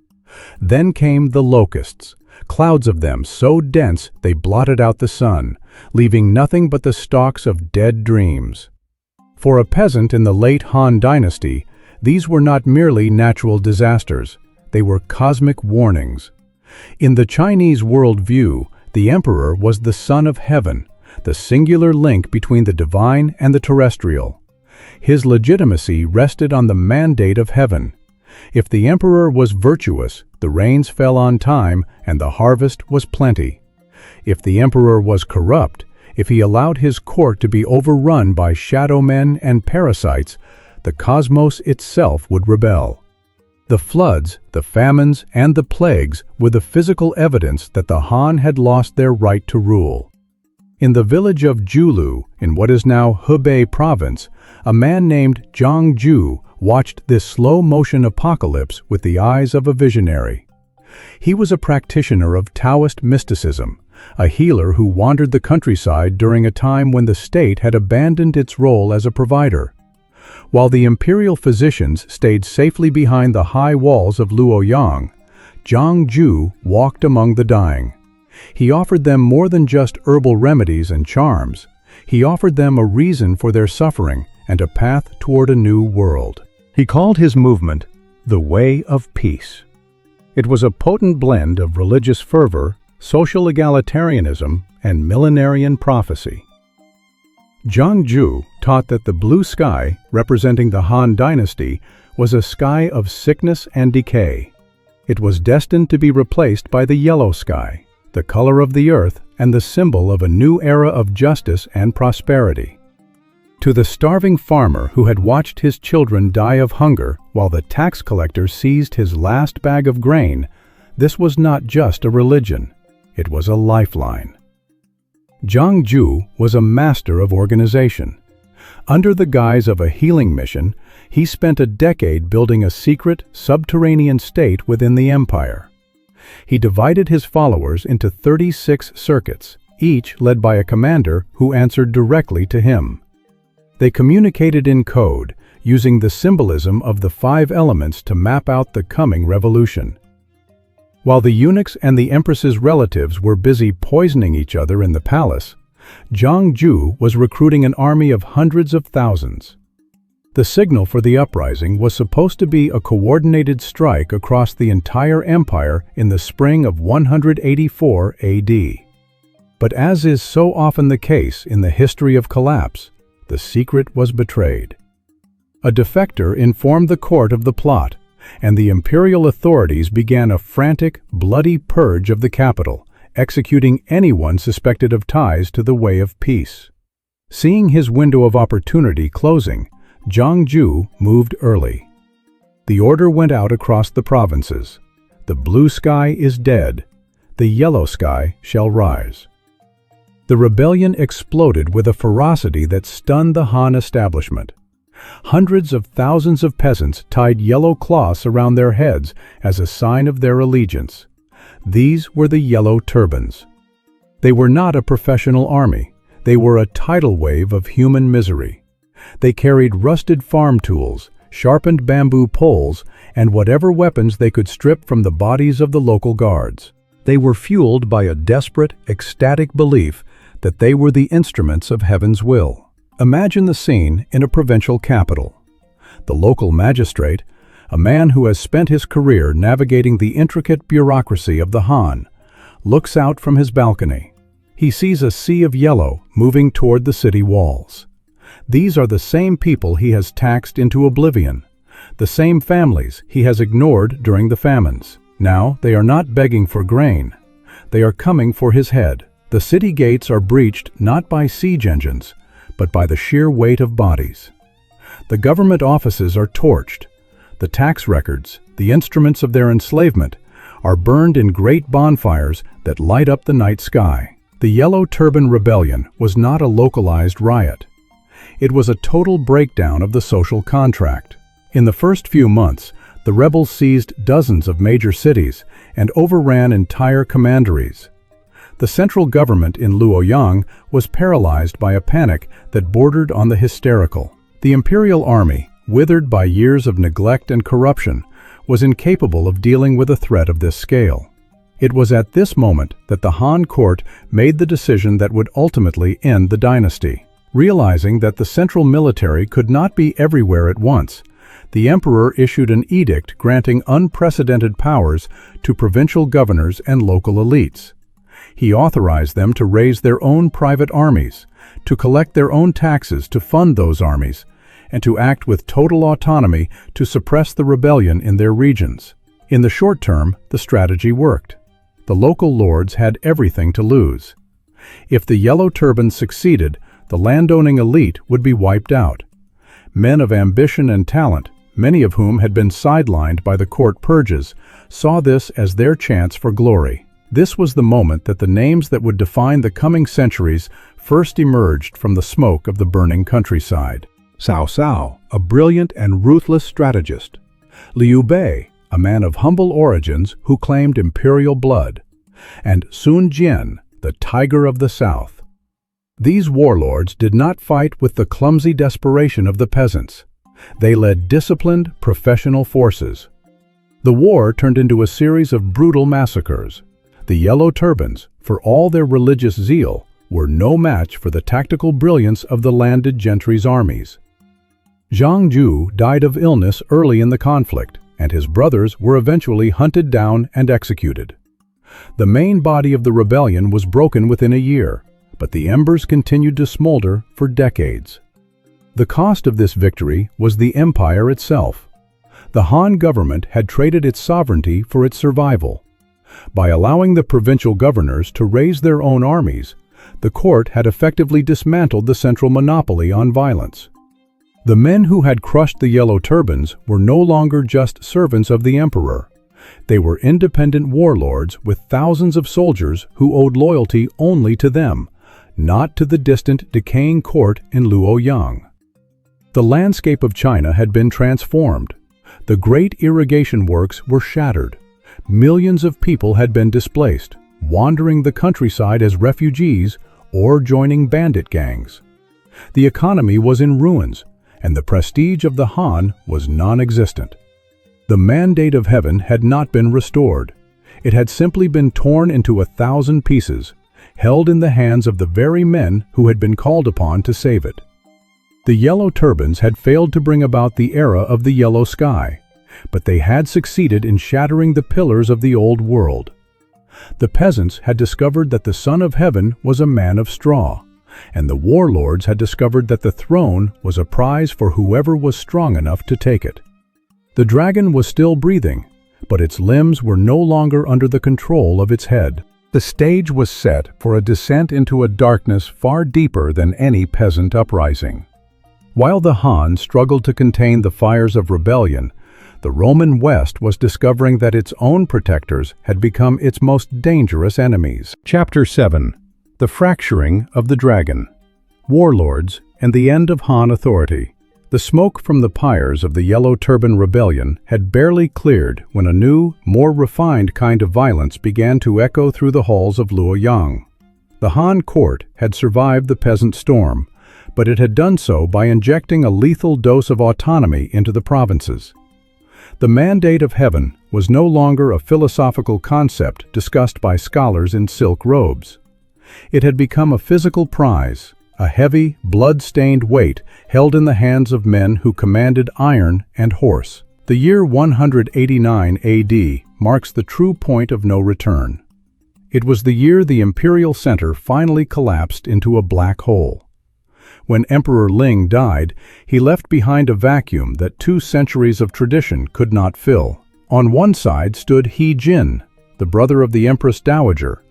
Then came the locusts, clouds of them so dense they blotted out the sun, leaving nothing but the stalks of dead dreams. For a peasant in the late Han Dynasty, these were not merely natural disasters, they were cosmic warnings. In the Chinese worldview, the emperor was the son of heaven, the singular link between the divine and the terrestrial. His legitimacy rested on the mandate of heaven. If the emperor was virtuous, the rains fell on time and the harvest was plenty. If the emperor was corrupt, if he allowed his court to be overrun by shadow men and parasites, the cosmos itself would rebel. The floods, the famines, and the plagues were the physical evidence that the Han had lost their right to rule. In the village of Julu, in what is now Hebei province, a man named Zhang Ju watched this slow-motion apocalypse with the eyes of a visionary. He was a practitioner of Taoist mysticism, a healer who wandered the countryside during a time when the state had abandoned its role as a provider. While the imperial physicians stayed safely behind the high walls of Luoyang, Zhang Ju walked among the dying. He offered them more than just herbal remedies and charms. He offered them a reason for their suffering and a path toward a new world. He called his movement the Way of Peace. It was a potent blend of religious fervor, social egalitarianism, and millenarian prophecy. Zhang Ju taught that the blue sky, representing the Han Dynasty, was a sky of sickness and decay. It was destined to be replaced by the yellow sky, the color of the earth and the symbol of a new era of justice and prosperity. To the starving farmer who had watched his children die of hunger while the tax collector seized his last bag of grain, this was not just a religion, it was a lifeline. Zhang Ju was a master of organization. Under the guise of a healing mission, he spent a decade building a secret, subterranean state within the empire. He divided his followers into 36 circuits, each led by a commander who answered directly to him. They communicated in code, using the symbolism of the 5 elements to map out the coming revolution. While the eunuchs and the empress's relatives were busy poisoning each other in the palace, Zhang Ju was recruiting an army of hundreds of thousands. The signal for the uprising was supposed to be a coordinated strike across the entire empire in the spring of 184 AD. But as is so often the case in the history of collapse, the secret was betrayed. A defector informed the court of the plot, and the imperial authorities began a frantic, bloody purge of the capital, executing anyone suspected of ties to the Way of Peace. Seeing his window of opportunity closing, Zhang Ju moved early. The order went out across the provinces. The blue sky is dead. The yellow sky shall rise. The rebellion exploded with a ferocity that stunned the Han establishment. Hundreds of thousands of peasants tied yellow cloths around their heads as a sign of their allegiance. These were the Yellow Turbans. They were not a professional army. They were a tidal wave of human misery. They carried rusted farm tools, sharpened bamboo poles, and whatever weapons they could strip from the bodies of the local guards. They were fueled by a desperate, ecstatic belief that they were the instruments of heaven's will. Imagine the scene in a provincial capital. The local magistrate, a man who has spent his career navigating the intricate bureaucracy of the Han, looks out from his balcony. He sees a sea of yellow moving toward the city walls. These are the same people he has taxed into oblivion, the same families he has ignored during the famines. Now they are not begging for grain. They are coming for his head. The city gates are breached not by siege engines, but by the sheer weight of bodies. The government offices are torched. The tax records, the instruments of their enslavement, are burned in great bonfires that light up the night sky. The Yellow Turban Rebellion was not a localized riot. It was a total breakdown of the social contract. In the first few months, the rebels seized dozens of major cities and overran entire commanderies. The central government in Luoyang was paralyzed by a panic that bordered on the hysterical. The imperial army, withered by years of neglect and corruption, was incapable of dealing with a threat of this scale. It was at this moment that the Han court made the decision that would ultimately end the dynasty. Realizing that the central military could not be everywhere at once, the emperor issued an edict granting unprecedented powers to provincial governors and local elites. He authorized them to raise their own private armies, to collect their own taxes to fund those armies, and to act with total autonomy to suppress the rebellion in their regions. In the short term, the strategy worked. The local lords had everything to lose. If the Yellow Turbans succeeded, the landowning elite would be wiped out. Men of ambition and talent, many of whom had been sidelined by the court purges, saw this as their chance for glory. This was the moment that the names that would define the coming centuries first emerged from the smoke of the burning countryside. Cao Cao, a brilliant and ruthless strategist. Liu Bei, a man of humble origins who claimed imperial blood. And Sun Jian, the tiger of the south. These warlords did not fight with the clumsy desperation of the peasants. They led disciplined, professional forces. The war turned into a series of brutal massacres. The Yellow Turbans, for all their religious zeal, were no match for the tactical brilliance of the landed gentry's armies. Zhang Ju died of illness early in the conflict, and his brothers were eventually hunted down and executed. The main body of the rebellion was broken within a year, but the embers continued to smolder for decades. The cost of this victory was the empire itself. The Han government had traded its sovereignty for its survival. By allowing the provincial governors to raise their own armies, the court had effectively dismantled the central monopoly on violence. The men who had crushed the Yellow Turbans were no longer just servants of the emperor. They were independent warlords with thousands of soldiers who owed loyalty only to them, not to the distant, decaying court in Luoyang. The landscape of China had been transformed. The great irrigation works were shattered. Millions of people had been displaced, wandering the countryside as refugees or joining bandit gangs. The economy was in ruins, and the prestige of the Han was non-existent. The mandate of heaven had not been restored. It had simply been torn into 1,000 pieces, held in the hands of the very men who had been called upon to save it. The Yellow Turbans had failed to bring about the era of the yellow sky, but they had succeeded in shattering the pillars of the old world. The peasants had discovered that the Son of Heaven was a man of straw, and the warlords had discovered that the throne was a prize for whoever was strong enough to take it. The dragon was still breathing, but its limbs were no longer under the control of its head. The stage was set for a descent into a darkness far deeper than any peasant uprising. While the Han struggled to contain the fires of rebellion, the Roman West was discovering that its own protectors had become its most dangerous enemies. Chapter 7. The Fracturing of the Dragon. Warlords and the End of Han Authority. The smoke from the pyres of the Yellow Turban Rebellion had barely cleared when a new, more refined kind of violence began to echo through the halls of Luoyang. The Han court had survived the peasant storm, but it had done so by injecting a lethal dose of autonomy into the provinces. The mandate of heaven was no longer a philosophical concept discussed by scholars in silk robes. It had become a physical prize, a heavy, blood-stained weight held in the hands of men who commanded iron and horse. The year 189 AD marks the true point of no return. It was the year the imperial center finally collapsed into a black hole. When Emperor Ling died, he left behind a vacuum that 2 centuries of tradition could not fill. On one side stood He Jin, the brother of the Empress Dowager,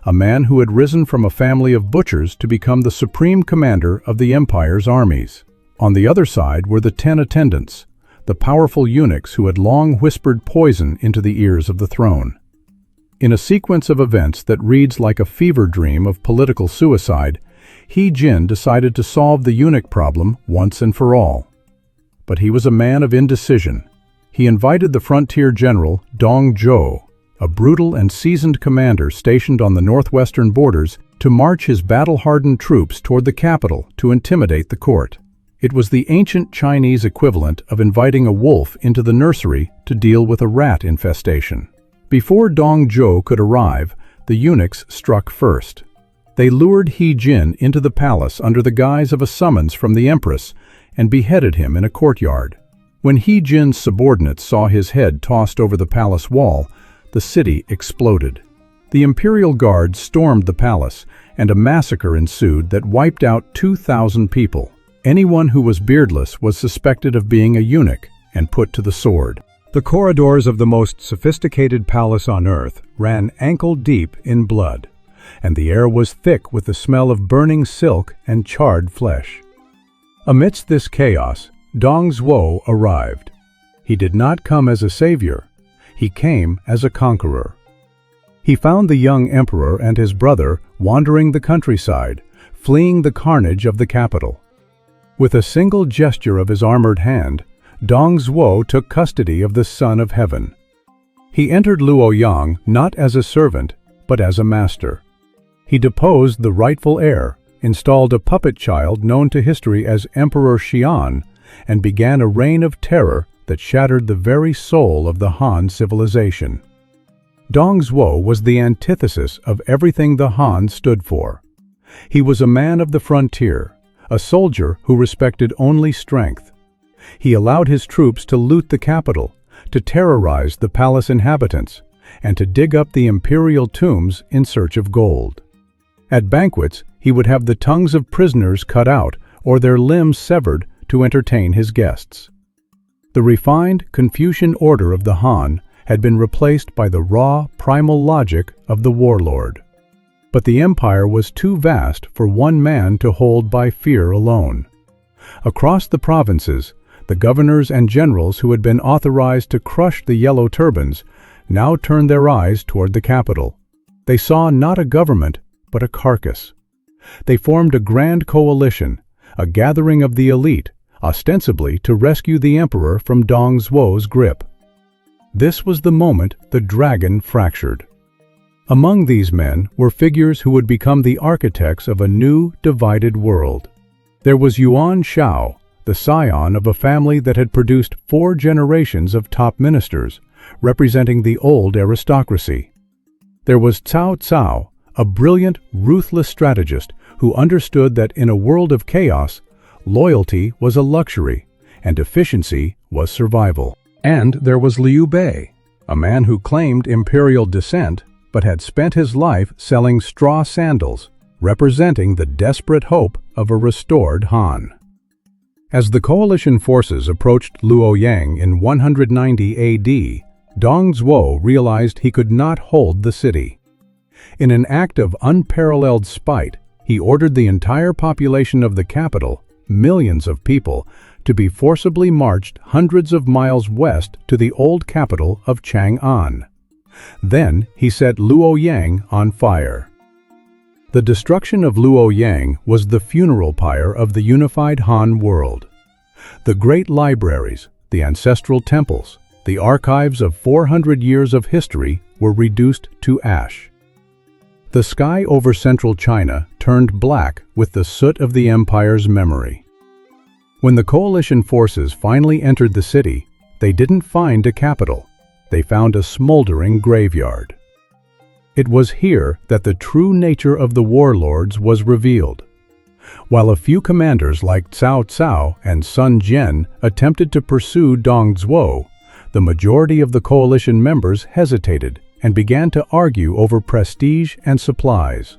a man who had risen from a family of butchers to become the supreme commander of the empire's armies. On the other side were the 10 attendants, the powerful eunuchs who had long whispered poison into the ears of the throne. In a sequence of events that reads like a fever dream of political suicide, He Jin decided to solve the eunuch problem once and for all. But he was a man of indecision. He invited the frontier general Dong Zhou, a brutal and seasoned commander stationed on the northwestern borders, to march his battle-hardened troops toward the capital to intimidate the court. It was the ancient Chinese equivalent of inviting a wolf into the nursery to deal with a rat infestation. Before Dong Zhou could arrive, the eunuchs struck first. They lured He Jin into the palace under the guise of a summons from the empress and beheaded him in a courtyard. When He Jin's subordinates saw his head tossed over the palace wall, the city exploded. The imperial guards stormed the palace, and a massacre ensued that wiped out 2,000 people. Anyone who was beardless was suspected of being a eunuch and put to the sword. The corridors of the most sophisticated palace on earth ran ankle-deep in blood, and the air was thick with the smell of burning silk and charred flesh. Amidst this chaos, Dong Zhuo arrived. He did not come as a savior. He came as a conqueror. He found the young emperor and his brother wandering the countryside, fleeing the carnage of the capital. With a single gesture of his armored hand, Dong Zhuo took custody of the Son of Heaven. He entered Luoyang not as a servant, but as a master. He deposed the rightful heir, installed a puppet child known to history as Emperor Xian, and began a reign of terror that shattered the very soul of the Han civilization. Dong Zhuo was the antithesis of everything the Han stood for. He was a man of the frontier, a soldier who respected only strength. He allowed his troops to loot the capital, to terrorize the palace inhabitants, and to dig up the imperial tombs in search of gold. At banquets, he would have the tongues of prisoners cut out or their limbs severed to entertain his guests. The refined Confucian order of the Han had been replaced by the raw, primal logic of the warlord. But the empire was too vast for one man to hold by fear alone. Across the provinces, the governors and generals who had been authorized to crush the yellow turbans now turned their eyes toward the capital. They saw not a government, but a carcass. They formed a grand coalition, a gathering of the elite, ostensibly to rescue the emperor from Dong Zhuo's grip. This was the moment the dragon fractured. Among these men were figures who would become the architects of a new, divided world. There was Yuan Shao, the scion of a family that had produced 4 generations of top ministers, representing the old aristocracy. There was Cao Cao, a brilliant, ruthless strategist who understood that in a world of chaos, loyalty was a luxury and efficiency was survival. And there was Liu Bei, a man who claimed imperial descent but had spent his life selling straw sandals, representing the desperate hope of a restored Han. As the coalition forces approached Luoyang in 190 AD, Dong Zhuo realized he could not hold the city. In an act of unparalleled spite, he ordered the entire population of the capital, millions of people, to be forcibly marched hundreds of miles west to the old capital of Chang'an. Then he set Luoyang on fire. The destruction of Luoyang was the funeral pyre of the unified Han world. The great libraries, the ancestral temples, the archives of 400 years of history were reduced to ash. The sky over central China turned black with the soot of the empire's memory. When the coalition forces finally entered the city, they didn't find a capital. They found a smoldering graveyard. It was here that the true nature of the warlords was revealed. While a few commanders like Cao Cao and Sun Jian attempted to pursue Dong Zhuo, the majority of the coalition members hesitated and began to argue over prestige and supplies.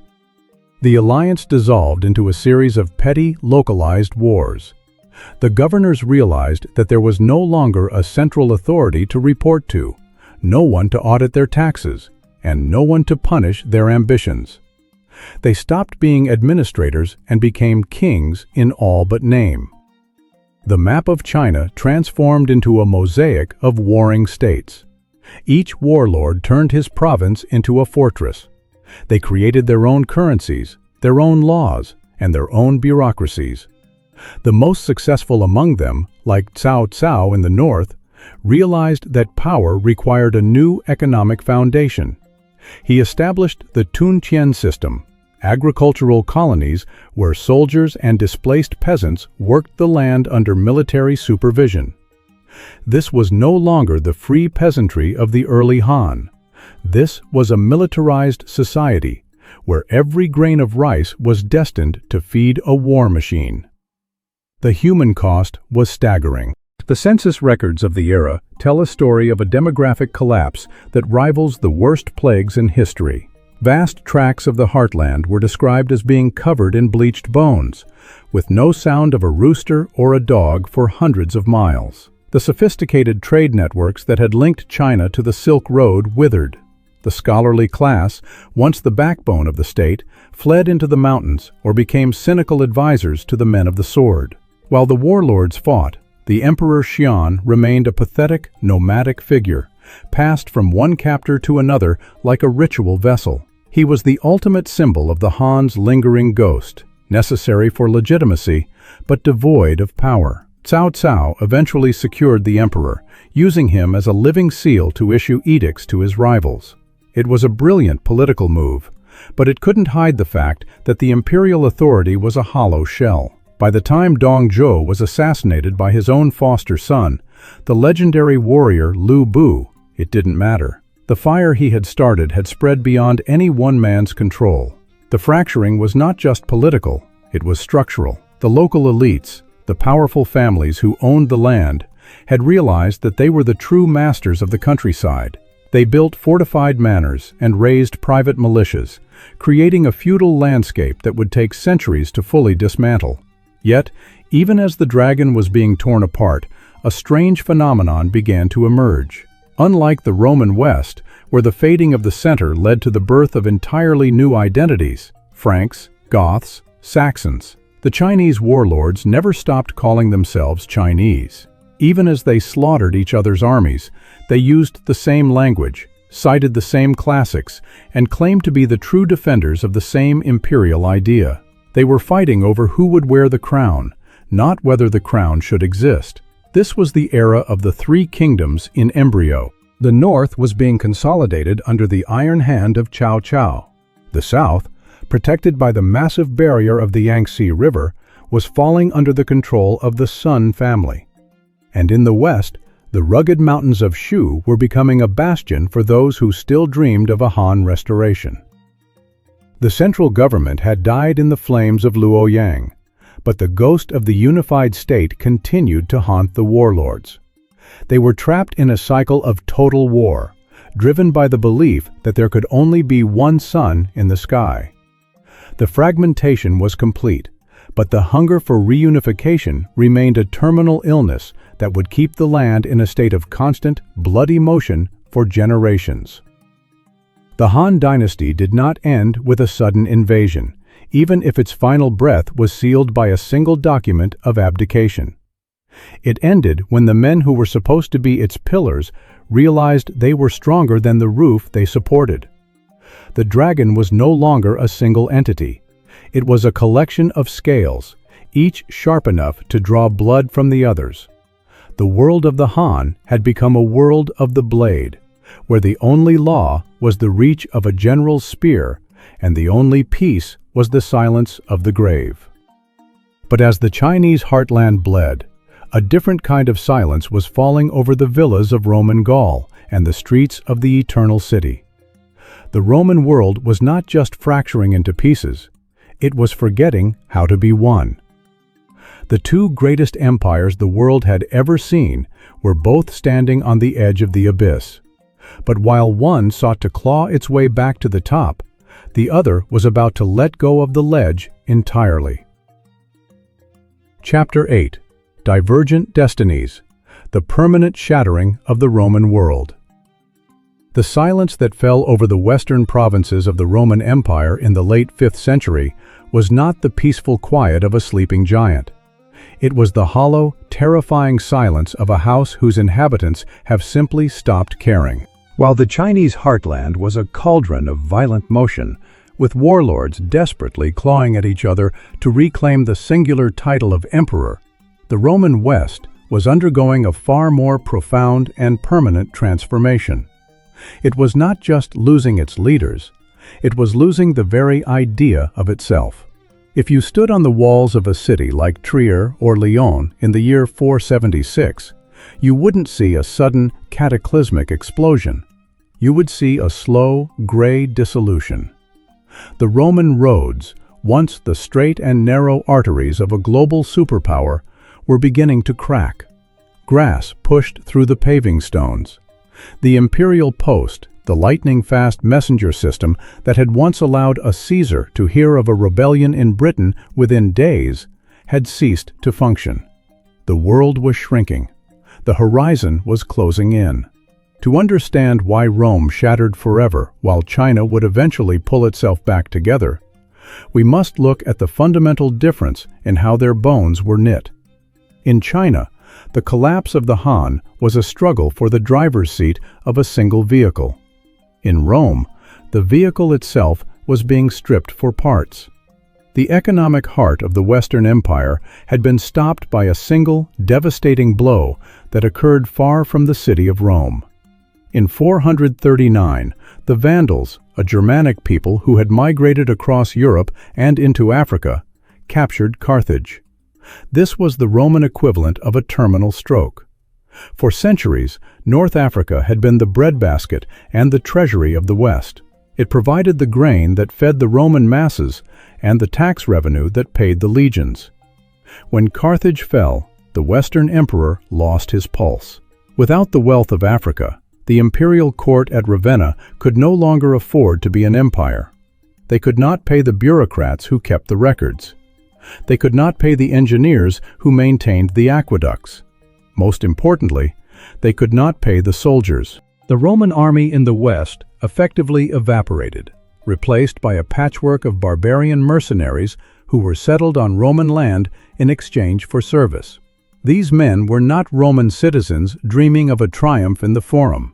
The alliance dissolved into a series of petty, localized wars. The governors realized that there was no longer a central authority to report to, no one to audit their taxes, and no one to punish their ambitions. They stopped being administrators and became kings in all but name. The map of China transformed into a mosaic of warring states. Each warlord turned his province into a fortress. They created their own currencies, their own laws, and their own bureaucracies. The most successful among them, like Cao Cao in the north, realized that power required a new economic foundation. He established the Tunqian system, agricultural colonies where soldiers and displaced peasants worked the land under military supervision. This was no longer the free peasantry of the early Han. This was a militarized society, where every grain of rice was destined to feed a war machine. The human cost was staggering. The census records of the era tell a story of a demographic collapse that rivals the worst plagues in history. Vast tracts of the heartland were described as being covered in bleached bones, with no sound of a rooster or a dog for hundreds of miles. The sophisticated trade networks that had linked China to the Silk Road withered. The scholarly class, once the backbone of the state, fled into the mountains or became cynical advisors to the men of the sword. While the warlords fought, the Emperor Xian remained a pathetic, nomadic figure, passed from one captor to another like a ritual vessel. He was the ultimate symbol of the Han's lingering ghost, necessary for legitimacy, but devoid of power. Cao Cao eventually secured the emperor, using him as a living seal to issue edicts to his rivals. It was a brilliant political move, but it couldn't hide the fact that the imperial authority was a hollow shell. By the time Dong Zhuo was assassinated by his own foster son, the legendary warrior Lu Bu, it didn't matter. The fire he had started had spread beyond any one man's control. The fracturing was not just political, it was structural. The local elites, the powerful families who owned the land, had realized that they were the true masters of the countryside. They built fortified manors and raised private militias, creating a feudal landscape that would take centuries to fully dismantle. Yet, even as the dragon was being torn apart, a strange phenomenon began to emerge. Unlike the Roman West, where the fading of the center led to the birth of entirely new identities, Franks, Goths, Saxons, the Chinese warlords never stopped calling themselves Chinese. Even as they slaughtered each other's armies, they used the same language, cited the same classics, and claimed to be the true defenders of the same imperial idea. They were fighting over who would wear the crown, not whether the crown should exist. This was the era of the three kingdoms in embryo. The north was being consolidated under the iron hand of Cao Cao. The south, protected by the massive barrier of the Yangtze River, was falling under the control of the Sun family. And in the west, the rugged mountains of Shu were becoming a bastion for those who still dreamed of a Han restoration. The central government had died in the flames of Luoyang, but the ghost of the unified state continued to haunt the warlords. They were trapped in a cycle of total war, driven by the belief that there could only be one sun in the sky. The fragmentation was complete, but the hunger for reunification remained a terminal illness that would keep the land in a state of constant, bloody motion for generations. The Han Dynasty did not end with a sudden invasion, even if its final breath was sealed by a single document of abdication. It ended when the men who were supposed to be its pillars realized they were stronger than the roof they supported. The dragon was no longer a single entity. It was a collection of scales, each sharp enough to draw blood from the others. The world of the Han had become a world of the blade, where the only law was the reach of a general's spear, and the only peace was the silence of the grave. But as the Chinese heartland bled, a different kind of silence was falling over the villas of Roman Gaul and the streets of the Eternal City. The Roman world was not just fracturing into pieces, it was forgetting how to be one. The two greatest empires the world had ever seen were both standing on the edge of the abyss. But while one sought to claw its way back to the top, the other was about to let go of the ledge entirely. Chapter 8. Divergent Destinies. The Permanent Shattering of the Roman World. The silence that fell over the western provinces of the Roman Empire in the late 5th century was not the peaceful quiet of a sleeping giant. It was the hollow, terrifying silence of a house whose inhabitants have simply stopped caring. While the Chinese heartland was a cauldron of violent motion, with warlords desperately clawing at each other to reclaim the singular title of emperor, the Roman West was undergoing a far more profound and permanent transformation. It was not just losing its leaders, it was losing the very idea of itself. If you stood on the walls of a city like Trier or Lyon in the year 476, you wouldn't see a sudden, cataclysmic explosion. You would see a slow, gray dissolution. The Roman roads, once the straight and narrow arteries of a global superpower, were beginning to crack. Grass pushed through the paving stones. The imperial post, the lightning-fast messenger system that had once allowed a Caesar to hear of a rebellion in Britain within days, had ceased to function. The world was shrinking. The horizon was closing in. To understand why Rome shattered forever while China would eventually pull itself back together, we must look at the fundamental difference in how their bones were knit. In China, The collapse of the Han was a struggle for the driver's seat of a single vehicle. In Rome, the vehicle itself was being stripped for parts. The economic heart of the Western Empire had been stopped by a single, devastating blow that occurred far from the city of Rome. In 439, the Vandals, a Germanic people who had migrated across Europe and into Africa, captured Carthage. This was the Roman equivalent of a terminal stroke. For centuries, North Africa had been the breadbasket and the treasury of the West. It provided the grain that fed the Roman masses and the tax revenue that paid the legions. When Carthage fell, the Western emperor lost his pulse. Without the wealth of Africa, the imperial court at Ravenna could no longer afford to be an empire. They could not pay the bureaucrats who kept the records. They could not pay the engineers who maintained the aqueducts. Most importantly, they could not pay the soldiers. The Roman army in the West effectively evaporated, replaced by a patchwork of barbarian mercenaries who were settled on Roman land in exchange for service. These men were not Roman citizens dreaming of a triumph in the Forum.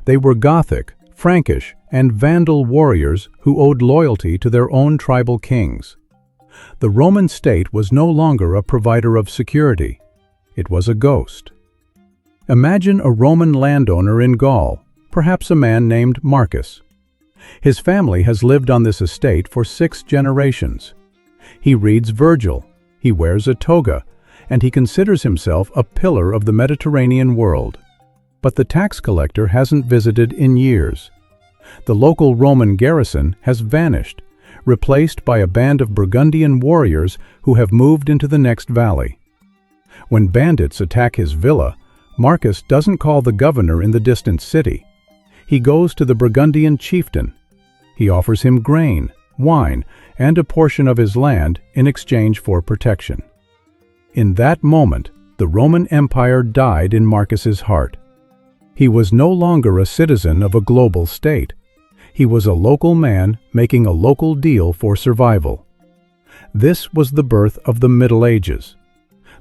They were Gothic, Frankish, and Vandal warriors who owed loyalty to their own tribal kings. The Roman state was no longer a provider of security. It was a ghost. Imagine a Roman landowner in Gaul, perhaps a man named Marcus. His family has lived on this estate for 6 generations. He reads Virgil, he wears a toga, and he considers himself a pillar of the Mediterranean world. But the tax collector hasn't visited in years. The local Roman garrison has vanished, replaced by a band of Burgundian warriors who have moved into the next valley. When bandits attack his villa, Marcus doesn't call the governor in the distant city. He goes to the Burgundian chieftain. He offers him grain, wine, and a portion of his land in exchange for protection. In that moment, the Roman Empire died in Marcus's heart. He was no longer a citizen of a global state. He was a local man making a local deal for survival. This was the birth of the Middle Ages.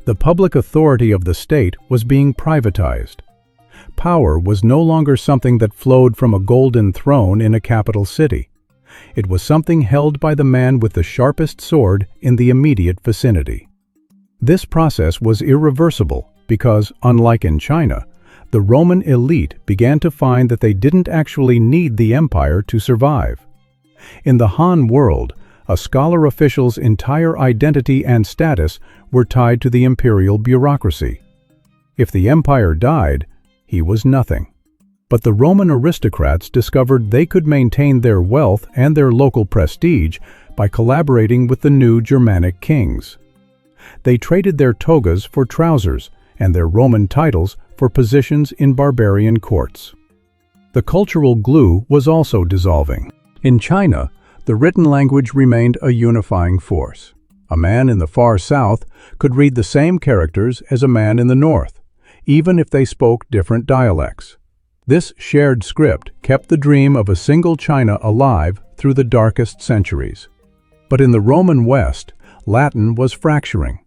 The public authority of the state was being privatized. Power was no longer something that flowed from a golden throne in a capital city. It was something held by the man with the sharpest sword in the immediate vicinity. This process was irreversible because, unlike in China, the Roman elite began to find that they didn't actually need the empire to survive. In the Han world, a scholar official's entire identity and status were tied to the imperial bureaucracy. If the empire died, he was nothing. But the Roman aristocrats discovered they could maintain their wealth and their local prestige by collaborating with the new Germanic kings. They traded their togas for trousers and their Roman titles for positions in barbarian courts. The cultural glue was also dissolving. In China, the written language remained a unifying force. A man in the far south could read the same characters as a man in the north, even if they spoke different dialects. This shared script kept the dream of a single China alive through the darkest centuries. But in the Roman West, Latin was fracturing.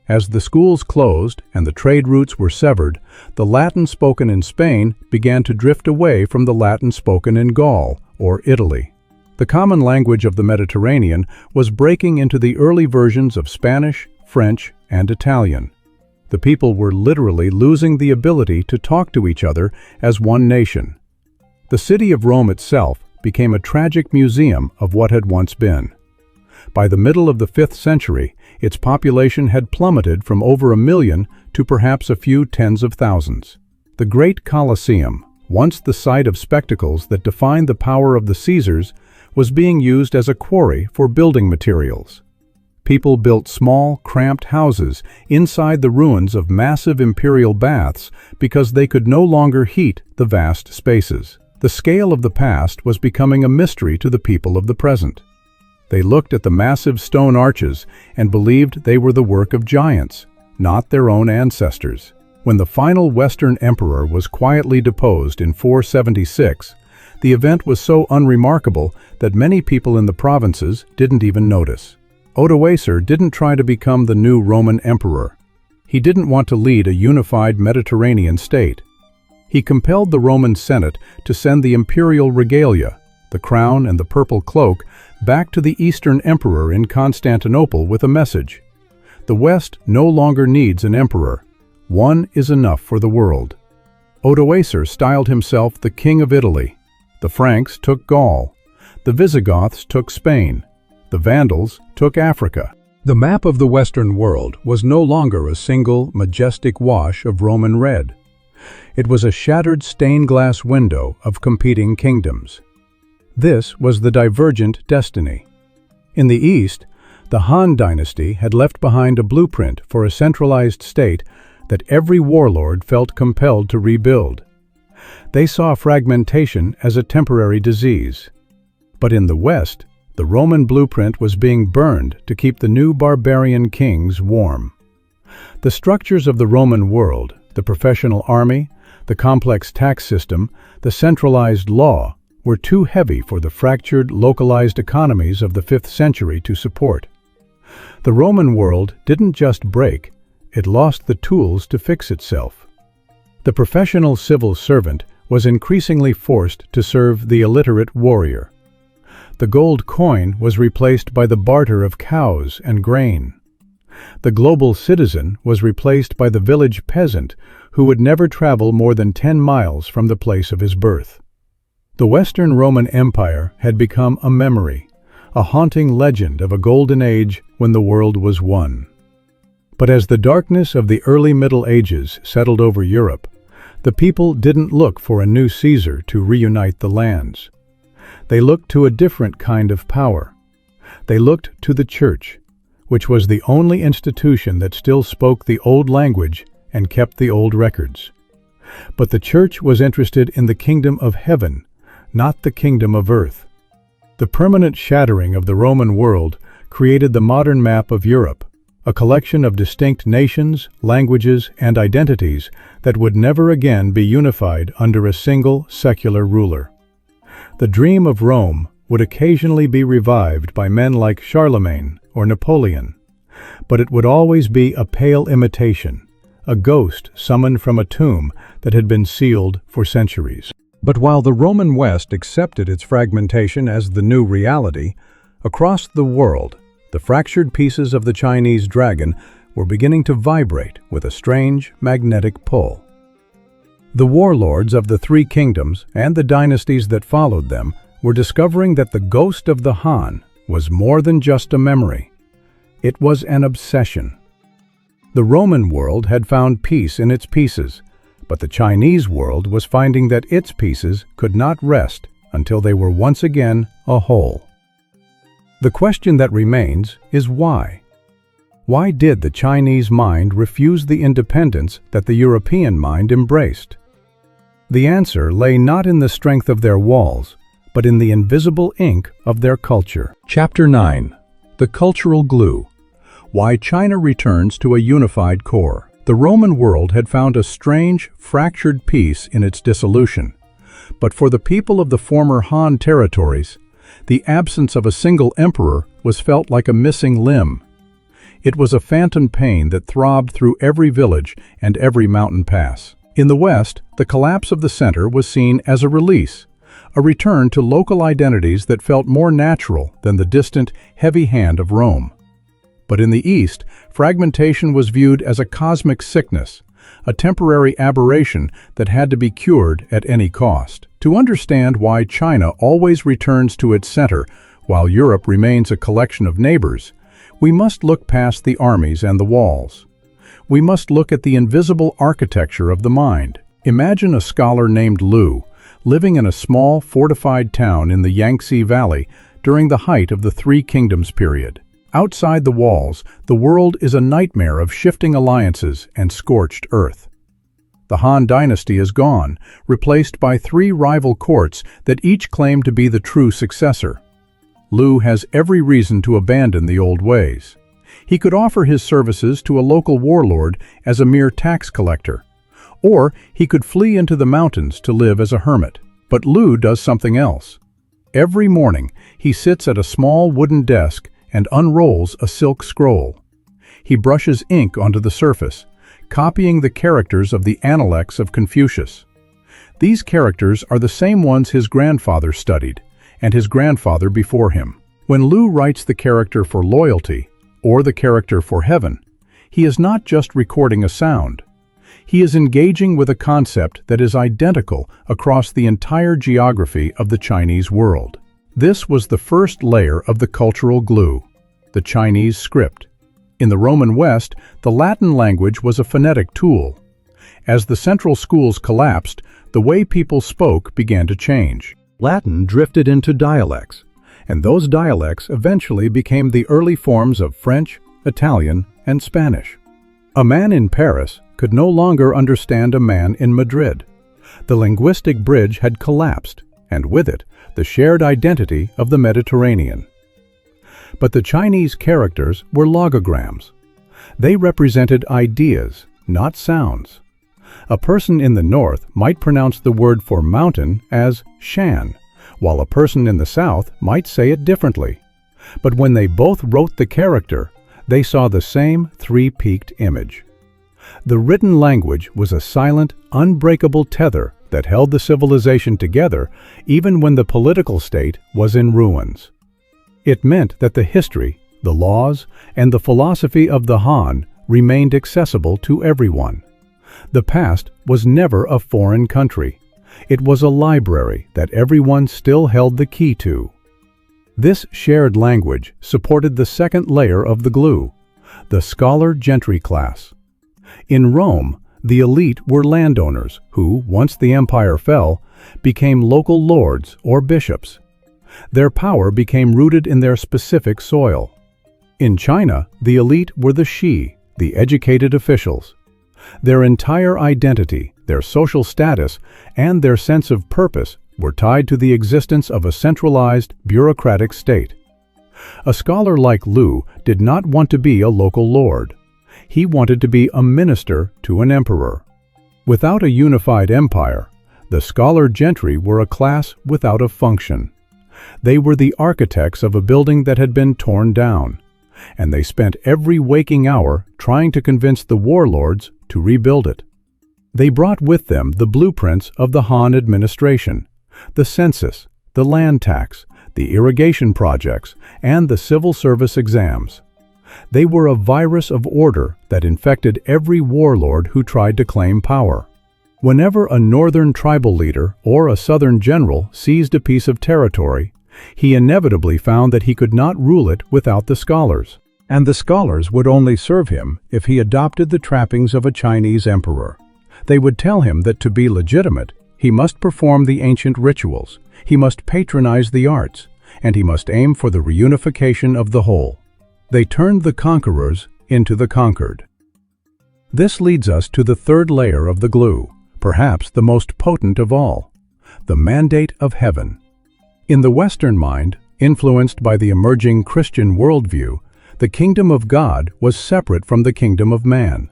As the schools closed and the trade routes were severed, the Latin spoken in Spain began to drift away from the Latin spoken in Gaul or Italy. The common language of the Mediterranean was breaking into the early versions of Spanish, French, and Italian. The people were literally losing the ability to talk to each other as one nation. The city of Rome itself became a tragic museum of what had once been. By the middle of the 5th century, its population had plummeted from over 1 million to perhaps a few tens of thousands. The Great Colosseum, once the site of spectacles that defined the power of the Caesars, was being used as a quarry for building materials. People built small, cramped houses inside the ruins of massive imperial baths because they could no longer heat the vast spaces. The scale of the past was becoming a mystery to the people of the present. They looked at the massive stone arches and believed they were the work of giants, not their own ancestors. When the final Western emperor was quietly deposed in 476, the event was so unremarkable that many people in the provinces didn't even notice. Odoacer didn't try to become the new Roman emperor. He didn't want to lead a unified Mediterranean state. He compelled the Roman Senate to send the imperial regalia, the crown and the purple cloak, back to the Eastern Emperor in Constantinople with a message. The West no longer needs an emperor. One is enough for the world. Odoacer styled himself the King of Italy. The Franks took Gaul. The Visigoths took Spain. The Vandals took Africa. The map of the Western world was no longer a single, majestic wash of Roman red. It was a shattered stained glass window of competing kingdoms. This was the divergent destiny. In the East, the Han Dynasty had left behind a blueprint for a centralized state that every warlord felt compelled to rebuild. They saw fragmentation as a temporary disease. But in the West, the Roman blueprint was being burned to keep the new barbarian kings warm. The structures of the Roman world, the professional army, the complex tax system, the centralized law, were too heavy for the fractured, localized economies of the 5th century to support. The Roman world didn't just break, it lost the tools to fix itself. The professional civil servant was increasingly forced to serve the illiterate warrior. The gold coin was replaced by the barter of cows and grain. The global citizen was replaced by the village peasant who would never travel more than 10 miles from the place of his birth. The Western Roman Empire had become a memory, a haunting legend of a golden age when the world was one. But as the darkness of the early Middle Ages settled over Europe, the people didn't look for a new Caesar to reunite the lands. They looked to a different kind of power. They looked to the Church, which was the only institution that still spoke the old language and kept the old records. But the Church was interested in the kingdom of heaven, not the kingdom of earth. The permanent shattering of the Roman world created the modern map of Europe, a collection of distinct nations, languages, and identities that would never again be unified under a single secular ruler. The dream of Rome would occasionally be revived by men like Charlemagne or Napoleon, but it would always be a pale imitation, a ghost summoned from a tomb that had been sealed for centuries. But while the Roman West accepted its fragmentation as the new reality, across the world, the fractured pieces of the Chinese dragon were beginning to vibrate with a strange magnetic pull. The warlords of the three kingdoms and the dynasties that followed them were discovering that the ghost of the Han was more than just a memory. It was an obsession. The Roman world had found peace in its pieces, but the Chinese world was finding that its pieces could not rest until they were once again a whole. The question that remains is why? Why did the Chinese mind refuse the independence that the European mind embraced? The answer lay not in the strength of their walls, but in the invisible ink of their culture. Chapter 9. The Cultural Glue. Why China returns to a unified core. The Roman world had found a strange, fractured piece in its dissolution. But for the people of the former Han territories, the absence of a single emperor was felt like a missing limb. It was a phantom pain that throbbed through every village and every mountain pass. In the West, the collapse of the center was seen as a release, a return to local identities that felt more natural than the distant, heavy hand of Rome. But in the East, fragmentation was viewed as a cosmic sickness, a temporary aberration that had to be cured at any cost. To understand why China always returns to its center while Europe remains a collection of neighbors, we must look past the armies and the walls. We must look at the invisible architecture of the mind. Imagine a scholar named Lu, living in a small, fortified town in the Yangtze Valley during the height of the Three Kingdoms period. Outside the walls, the world is a nightmare of shifting alliances and scorched earth. The Han Dynasty is gone, replaced by three rival courts that each claim to be the true successor. Lu has every reason to abandon the old ways. He could offer his services to a local warlord as a mere tax collector, or he could flee into the mountains to live as a hermit. But Lu does something else. Every morning, he sits at a small wooden desk and unrolls a silk scroll. He brushes ink onto the surface, copying the characters of the Analects of Confucius. These characters are the same ones his grandfather studied, and his grandfather before him. When Lu writes the character for loyalty, or the character for heaven, he is not just recording a sound. He is engaging with a concept that is identical across the entire geography of the Chinese world. This was the first layer of the cultural glue, the Chinese script. In the Roman West, the Latin language was a phonetic tool. As the central schools collapsed, the way people spoke began to change. Latin drifted into dialects, and those dialects eventually became the early forms of French, Italian, and Spanish. A man in Paris could no longer understand a man in Madrid. The linguistic bridge had collapsed, and with it, the shared identity of the Mediterranean. But the Chinese characters were logograms. They represented ideas, not sounds. A person in the north might pronounce the word for mountain as shan, while a person in the south might say it differently. But when they both wrote the character, they saw the same three-peaked image. The written language was a silent, unbreakable tether that held the civilization together even when the political state was in ruins. It meant that the history, the laws, and the philosophy of the Han remained accessible to everyone. The past was never a foreign country. It was a library that everyone still held the key to. This shared language supported the second layer of the glue, the scholar-gentry class. In Rome, the elite were landowners who, once the empire fell, became local lords or bishops. Their power became rooted in their specific soil. In China, the elite were the Shi, the educated officials. Their entire identity, their social status, and their sense of purpose were tied to the existence of a centralized, bureaucratic state. A scholar like Lu did not want to be a local lord. He wanted to be a minister to an emperor. Without a unified empire, the scholar gentry were a class without a function. They were the architects of a building that had been torn down, and they spent every waking hour trying to convince the warlords to rebuild it. They brought with them the blueprints of the Han administration, the census, the land tax, the irrigation projects, and the civil service exams. They were a virus of order that infected every warlord who tried to claim power. Whenever a northern tribal leader or a southern general seized a piece of territory, he inevitably found that he could not rule it without the scholars. And the scholars would only serve him if he adopted the trappings of a Chinese emperor. They would tell him that to be legitimate, he must perform the ancient rituals, he must patronize the arts, and he must aim for the reunification of the whole. They turned the conquerors into the conquered. This leads us to the third layer of the glue, perhaps the most potent of all, the mandate of heaven. In the Western mind, influenced by the emerging Christian worldview, the kingdom of God was separate from the kingdom of man.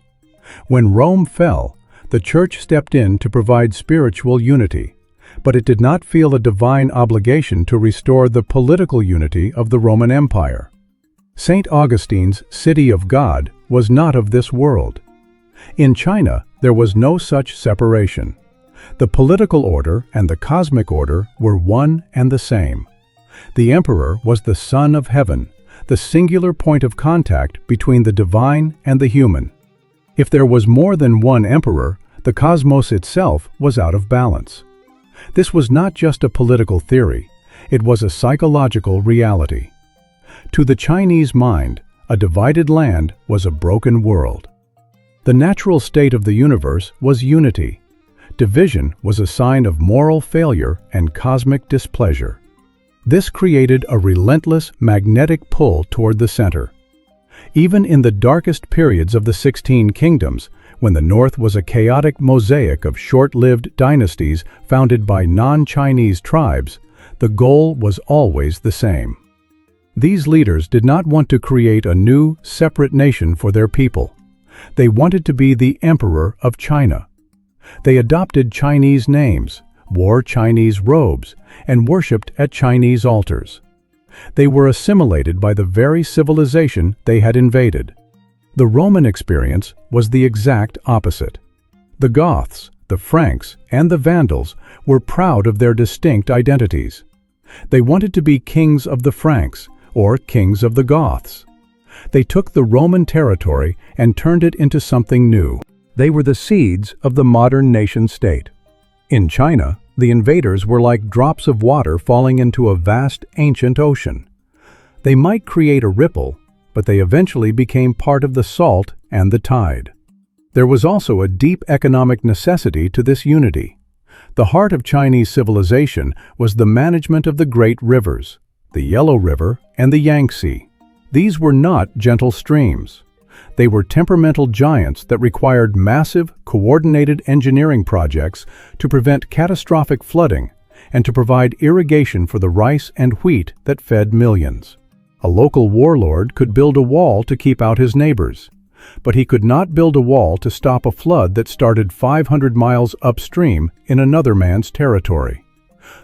When Rome fell, the Church stepped in to provide spiritual unity, but it did not feel a divine obligation to restore the political unity of the Roman Empire. St. Augustine's City of God was not of this world. In China, there was no such separation. The political order and the cosmic order were one and the same. The emperor was the Son of Heaven, the singular point of contact between the divine and the human. If there was more than one emperor, the cosmos itself was out of balance. This was not just a political theory, it was a psychological reality. To the Chinese mind, a divided land was a broken world. The natural state of the universe was unity. Division was a sign of moral failure and cosmic displeasure. This created a relentless magnetic pull toward the center. Even in the darkest periods of the 16 kingdoms, when the North was a chaotic mosaic of short-lived dynasties founded by non-Chinese tribes, the goal was always the same. These leaders did not want to create a new, separate nation for their people. They wanted to be the Emperor of China. They adopted Chinese names, wore Chinese robes, and worshipped at Chinese altars. They were assimilated by the very civilization they had invaded. The Roman experience was the exact opposite. The Goths, the Franks, and the Vandals were proud of their distinct identities. They wanted to be kings of the Franks, or kings of the Goths. They took the Roman territory and turned it into something new. They were the seeds of the modern nation-state. In China, the invaders were like drops of water falling into a vast, ancient ocean. They might create a ripple, but they eventually became part of the salt and the tide. There was also a deep economic necessity to this unity. The heart of Chinese civilization was the management of the great rivers, the Yellow River and the Yangtze. These were not gentle streams. They were temperamental giants that required massive, coordinated engineering projects to prevent catastrophic flooding and to provide irrigation for the rice and wheat that fed millions. A local warlord could build a wall to keep out his neighbors, but he could not build a wall to stop a flood that started 500 miles upstream in another man's territory.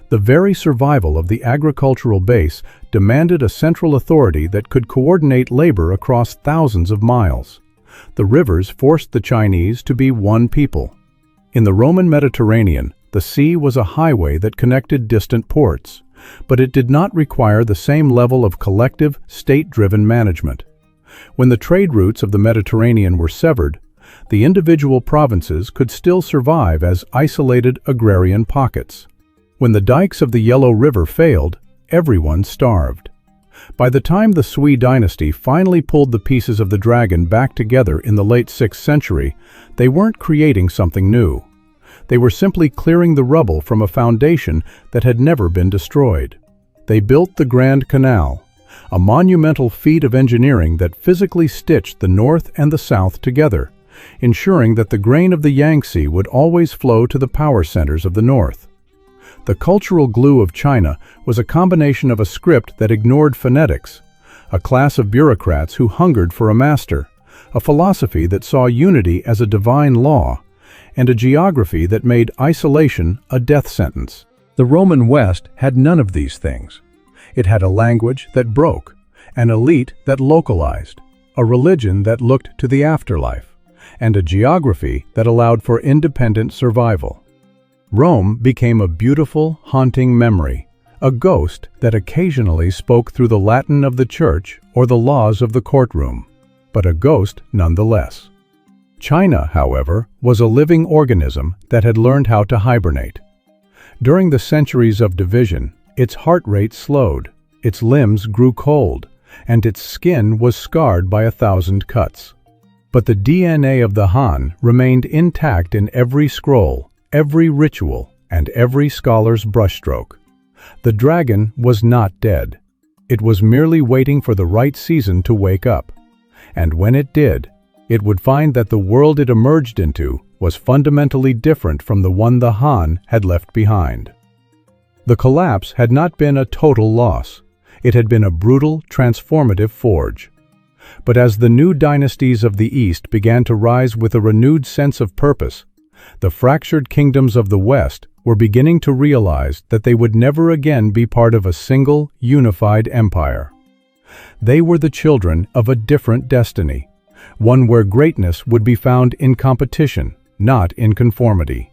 The very survival of the agricultural base demanded a central authority that could coordinate labor across thousands of miles. The rivers forced the Chinese to be one people. In the Roman Mediterranean, the sea was a highway that connected distant ports, but it did not require the same level of collective, state-driven management. When the trade routes of the Mediterranean were severed, the individual provinces could still survive as isolated agrarian pockets. When the dikes of the Yellow River failed, everyone starved. By the time the Sui dynasty finally pulled the pieces of the dragon back together in the late 6th century, they weren't creating something new. They were simply clearing the rubble from a foundation that had never been destroyed. They built the Grand Canal, a monumental feat of engineering that physically stitched the north and the south together, ensuring that the grain of the Yangtze would always flow to the power centers of the north. The cultural glue of China was a combination of a script that ignored phonetics, a class of bureaucrats who hungered for a master, a philosophy that saw unity as a divine law, and a geography that made isolation a death sentence. The Roman West had none of these things. It had a language that broke, an elite that localized, a religion that looked to the afterlife, and a geography that allowed for independent survival. Rome became a beautiful, haunting memory, a ghost that occasionally spoke through the Latin of the church or the laws of the courtroom, but a ghost nonetheless. China, however, was a living organism that had learned how to hibernate. During the centuries of division, its heart rate slowed, its limbs grew cold, and its skin was scarred by 1,000 cuts. But the DNA of the Han remained intact in every scroll, every ritual, and every scholar's brushstroke. The dragon was not dead. It was merely waiting for the right season to wake up. And when it did, it would find that the world it emerged into was fundamentally different from the one the Han had left behind. The collapse had not been a total loss. It had been a brutal, transformative forge. But as the new dynasties of the East began to rise with a renewed sense of purpose, the fractured kingdoms of the West were beginning to realize that they would never again be part of a single, unified empire. They were the children of a different destiny, one where greatness would be found in competition, not in conformity.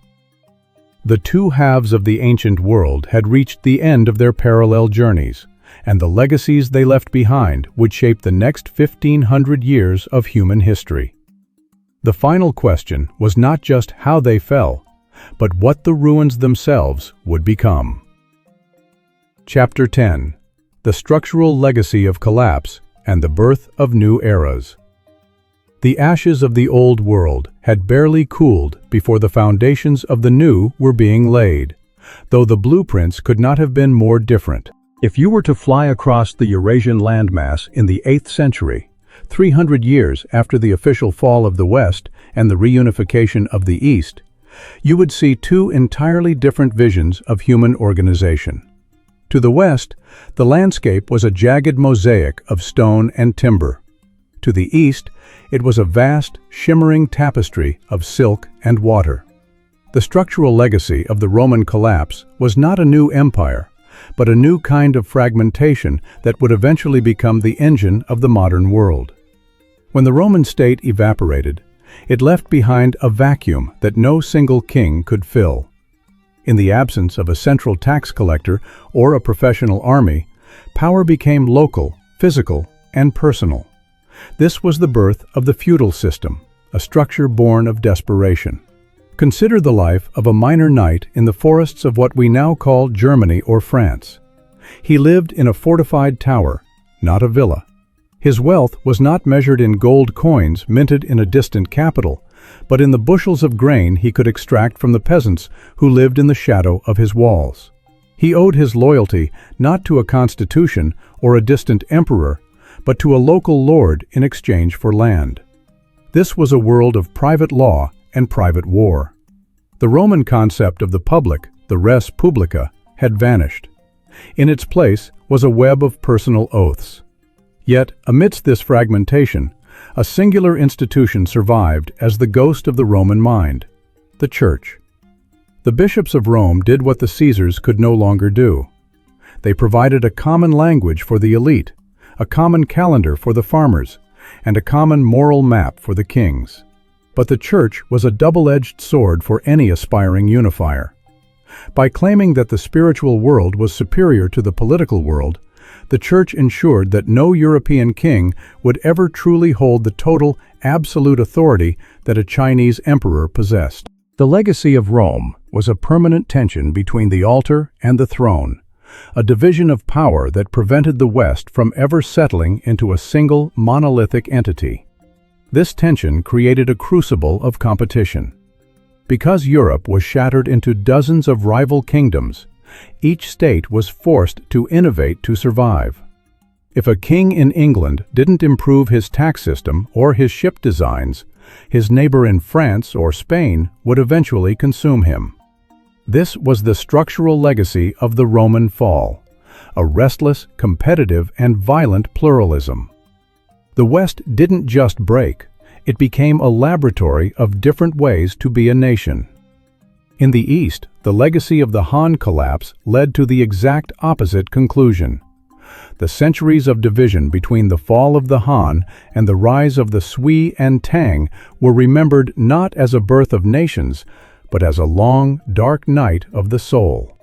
The two halves of the ancient world had reached the end of their parallel journeys, and the legacies they left behind would shape the next 1,500 years of human history. The final question was not just how they fell, but what the ruins themselves would become. Chapter 10: The Structural Legacy of Collapse and the Birth of New Eras. The ashes of the old world had barely cooled before the foundations of the new were being laid, though the blueprints could not have been more different. If you were to fly across the Eurasian landmass in the 8th century, 300 years after the official fall of the West and the reunification of the East, you would see two entirely different visions of human organization. To the west, the landscape was a jagged mosaic of stone and timber. To the east, it was a vast, shimmering tapestry of silk and water. The structural legacy of the Roman collapse was not a new empire, but a new kind of fragmentation that would eventually become the engine of the modern world. When the Roman state evaporated, it left behind a vacuum that no single king could fill. In the absence of a central tax collector or a professional army, power became local, physical, and personal. This was the birth of the feudal system, a structure born of desperation. Consider the life of a minor knight in the forests of what we now call Germany or France. He lived in a fortified tower, not a villa. His wealth was not measured in gold coins minted in a distant capital, but in the bushels of grain he could extract from the peasants who lived in the shadow of his walls. He owed his loyalty not to a constitution or a distant emperor, but to a local lord in exchange for land. This was a world of private law and private war. The Roman concept of the public, the res publica, had vanished. In its place was a web of personal oaths. Yet, amidst this fragmentation, a singular institution survived as the ghost of the Roman mind: the Church. The bishops of Rome did what the Caesars could no longer do. They provided a common language for the elite, a common calendar for the farmers, and a common moral map for the kings. But the Church was a double-edged sword for any aspiring unifier. By claiming that the spiritual world was superior to the political world, the Church ensured that no European king would ever truly hold the total, absolute authority that a Chinese emperor possessed. The legacy of Rome was a permanent tension between the altar and the throne, a division of power that prevented the West from ever settling into a single, monolithic entity. This tension created a crucible of competition. Because Europe was shattered into dozens of rival kingdoms, each state was forced to innovate to survive. If a king in England didn't improve his tax system or his ship designs, his neighbor in France or Spain would eventually consume him. This was the structural legacy of the Roman fall, a restless, competitive, and violent pluralism. The West didn't just break, it became a laboratory of different ways to be a nation. In the East, the legacy of the Han collapse led to the exact opposite conclusion. The centuries of division between the fall of the Han and the rise of the Sui and Tang were remembered not as a birth of nations, but as a long, dark night of the soul.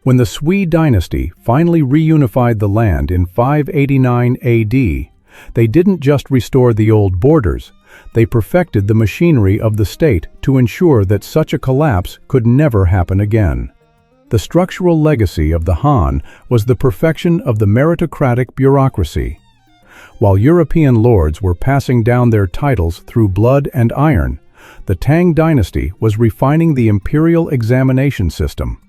When the Sui dynasty finally reunified the land in 589 AD, they didn't just restore the old borders, they perfected the machinery of the state to ensure that such a collapse could never happen again. The structural legacy of the Han was the perfection of the meritocratic bureaucracy. While European lords were passing down their titles through blood and iron, the Tang dynasty was refining the imperial examination system.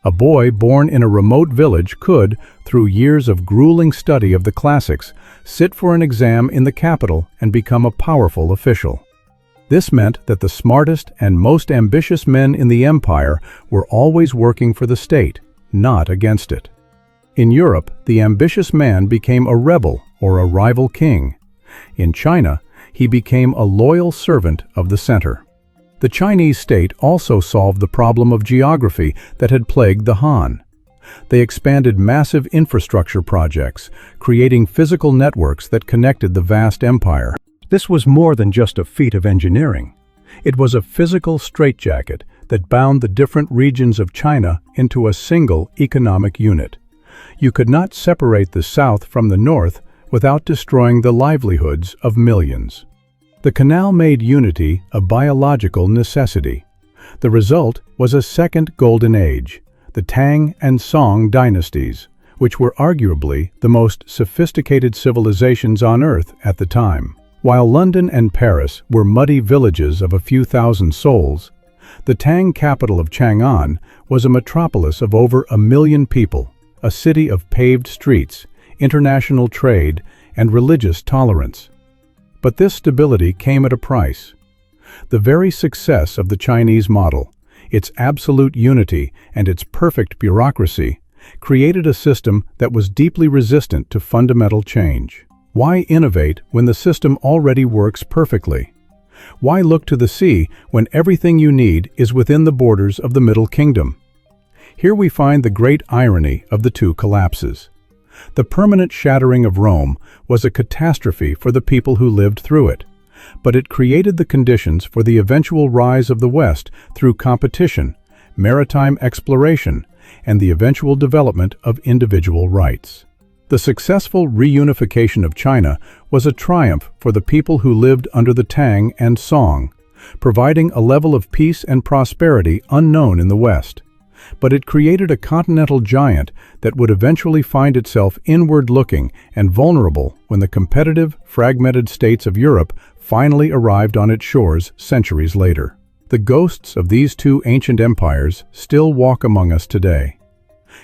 A boy born in a remote village could, through years of grueling study of the classics, sit for an exam in the capital and become a powerful official. This meant that the smartest and most ambitious men in the empire were always working for the state, not against it. In Europe, the ambitious man became a rebel or a rival king. In China, he became a loyal servant of the center. The Chinese state also solved the problem of geography that had plagued the Han. They expanded massive infrastructure projects, creating physical networks that connected the vast empire. This was more than just a feat of engineering. It was a physical straitjacket that bound the different regions of China into a single economic unit. You could not separate the south from the north without destroying the livelihoods of millions. The canal made unity a biological necessity. The result was a second golden age, the Tang and Song dynasties, which were arguably the most sophisticated civilizations on Earth at the time. While London and Paris were muddy villages of a few thousand souls, the Tang capital of Chang'an was a metropolis of over 1 million people, a city of paved streets, international trade, and religious tolerance. But this stability came at a price. The very success of the Chinese model, its absolute unity and its perfect bureaucracy, created a system that was deeply resistant to fundamental change. Why innovate when the system already works perfectly? Why look to the sea when everything you need is within the borders of the Middle Kingdom? Here we find the great irony of the two collapses. The permanent shattering of Rome was a catastrophe for the people who lived through it, but it created the conditions for the eventual rise of the West through competition, maritime exploration, and the eventual development of individual rights. The successful reunification of China was a triumph for the people who lived under the Tang and Song, providing a level of peace and prosperity unknown in the West. But it created a continental giant that would eventually find itself inward-looking and vulnerable when the competitive, fragmented states of Europe finally arrived on its shores centuries later. The ghosts of these two ancient empires still walk among us today.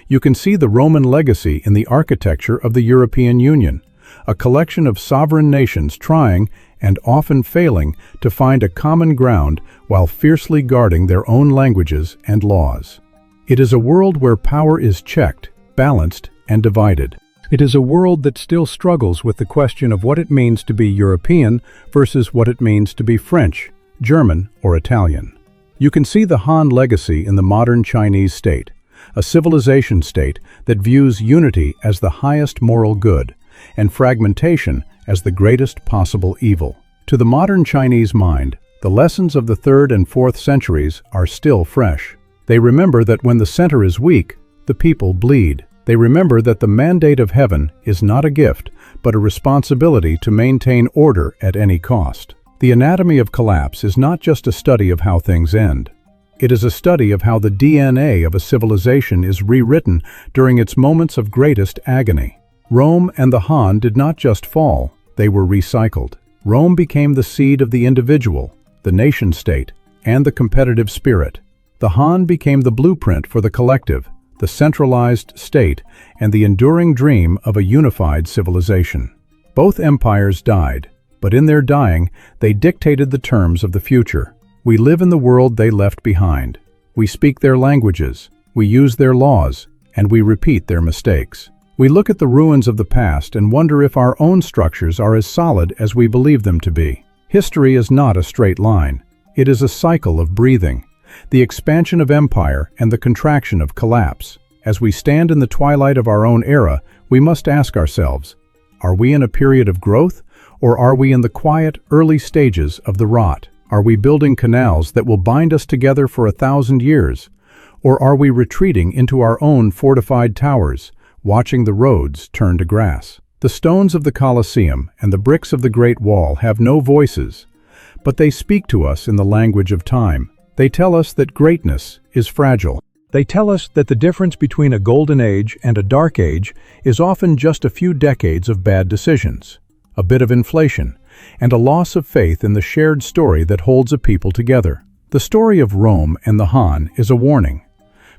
You can see the Roman legacy in the architecture of the European Union, a collection of sovereign nations trying, and often failing, to find a common ground while fiercely guarding their own languages and laws. It is a world where power is checked, balanced, and divided. It is a world that still struggles with the question of what it means to be European versus what it means to be French, German, or Italian. You can see the Han legacy in the modern Chinese state, a civilization state that views unity as the highest moral good and fragmentation as the greatest possible evil. To the modern Chinese mind, the lessons of the 3rd and 4th centuries are still fresh. They remember that when the center is weak, the people bleed. They remember that the mandate of heaven is not a gift, but a responsibility to maintain order at any cost. The anatomy of collapse is not just a study of how things end. It is a study of how the DNA of a civilization is rewritten during its moments of greatest agony. Rome and the Han did not just fall, they were recycled. Rome became the seed of the individual, the nation-state, and the competitive spirit. The Han became the blueprint for the collective, the centralized state, and the enduring dream of a unified civilization. Both empires died, but in their dying, they dictated the terms of the future. We live in the world they left behind. We speak their languages, we use their laws, and we repeat their mistakes. We look at the ruins of the past and wonder if our own structures are as solid as we believe them to be. History is not a straight line. It is a cycle of breathing, the expansion of empire and the contraction of collapse. As we stand in the twilight of our own era, we must ask ourselves, are we in a period of growth, or are we in the quiet, early stages of the rot? Are we building canals that will bind us together for 1,000 years? Or are we retreating into our own fortified towers, watching the roads turn to grass? The stones of the Colosseum and the bricks of the Great Wall have no voices, but they speak to us in the language of time. They tell us that greatness is fragile. They tell us that the difference between a golden age and a dark age is often just a few decades of bad decisions, a bit of inflation, and a loss of faith in the shared story that holds a people together. The story of Rome and the Han is a warning,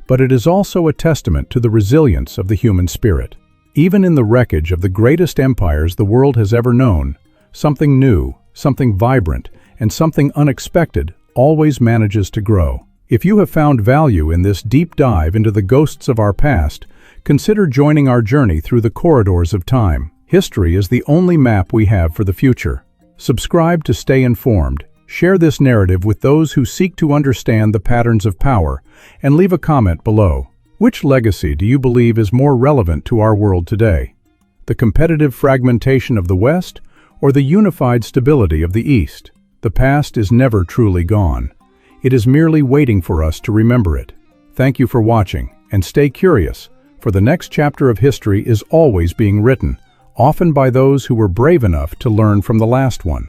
but it is also a testament to the resilience of the human spirit. Even in the wreckage of the greatest empires the world has ever known, something new, something vibrant, and something unexpected always manages to grow. If you have found value in this deep dive into the ghosts of our past, consider joining our journey through the corridors of time. History is the only map we have for the future. Subscribe to stay informed, share this narrative with those who seek to understand the patterns of power, and leave a comment below. Which legacy do you believe is more relevant to our world today? The competitive fragmentation of the West, or the unified stability of the East? The past is never truly gone. It is merely waiting for us to remember it. Thank you for watching, and stay curious, for the next chapter of history is always being written, often by those who were brave enough to learn from the last one.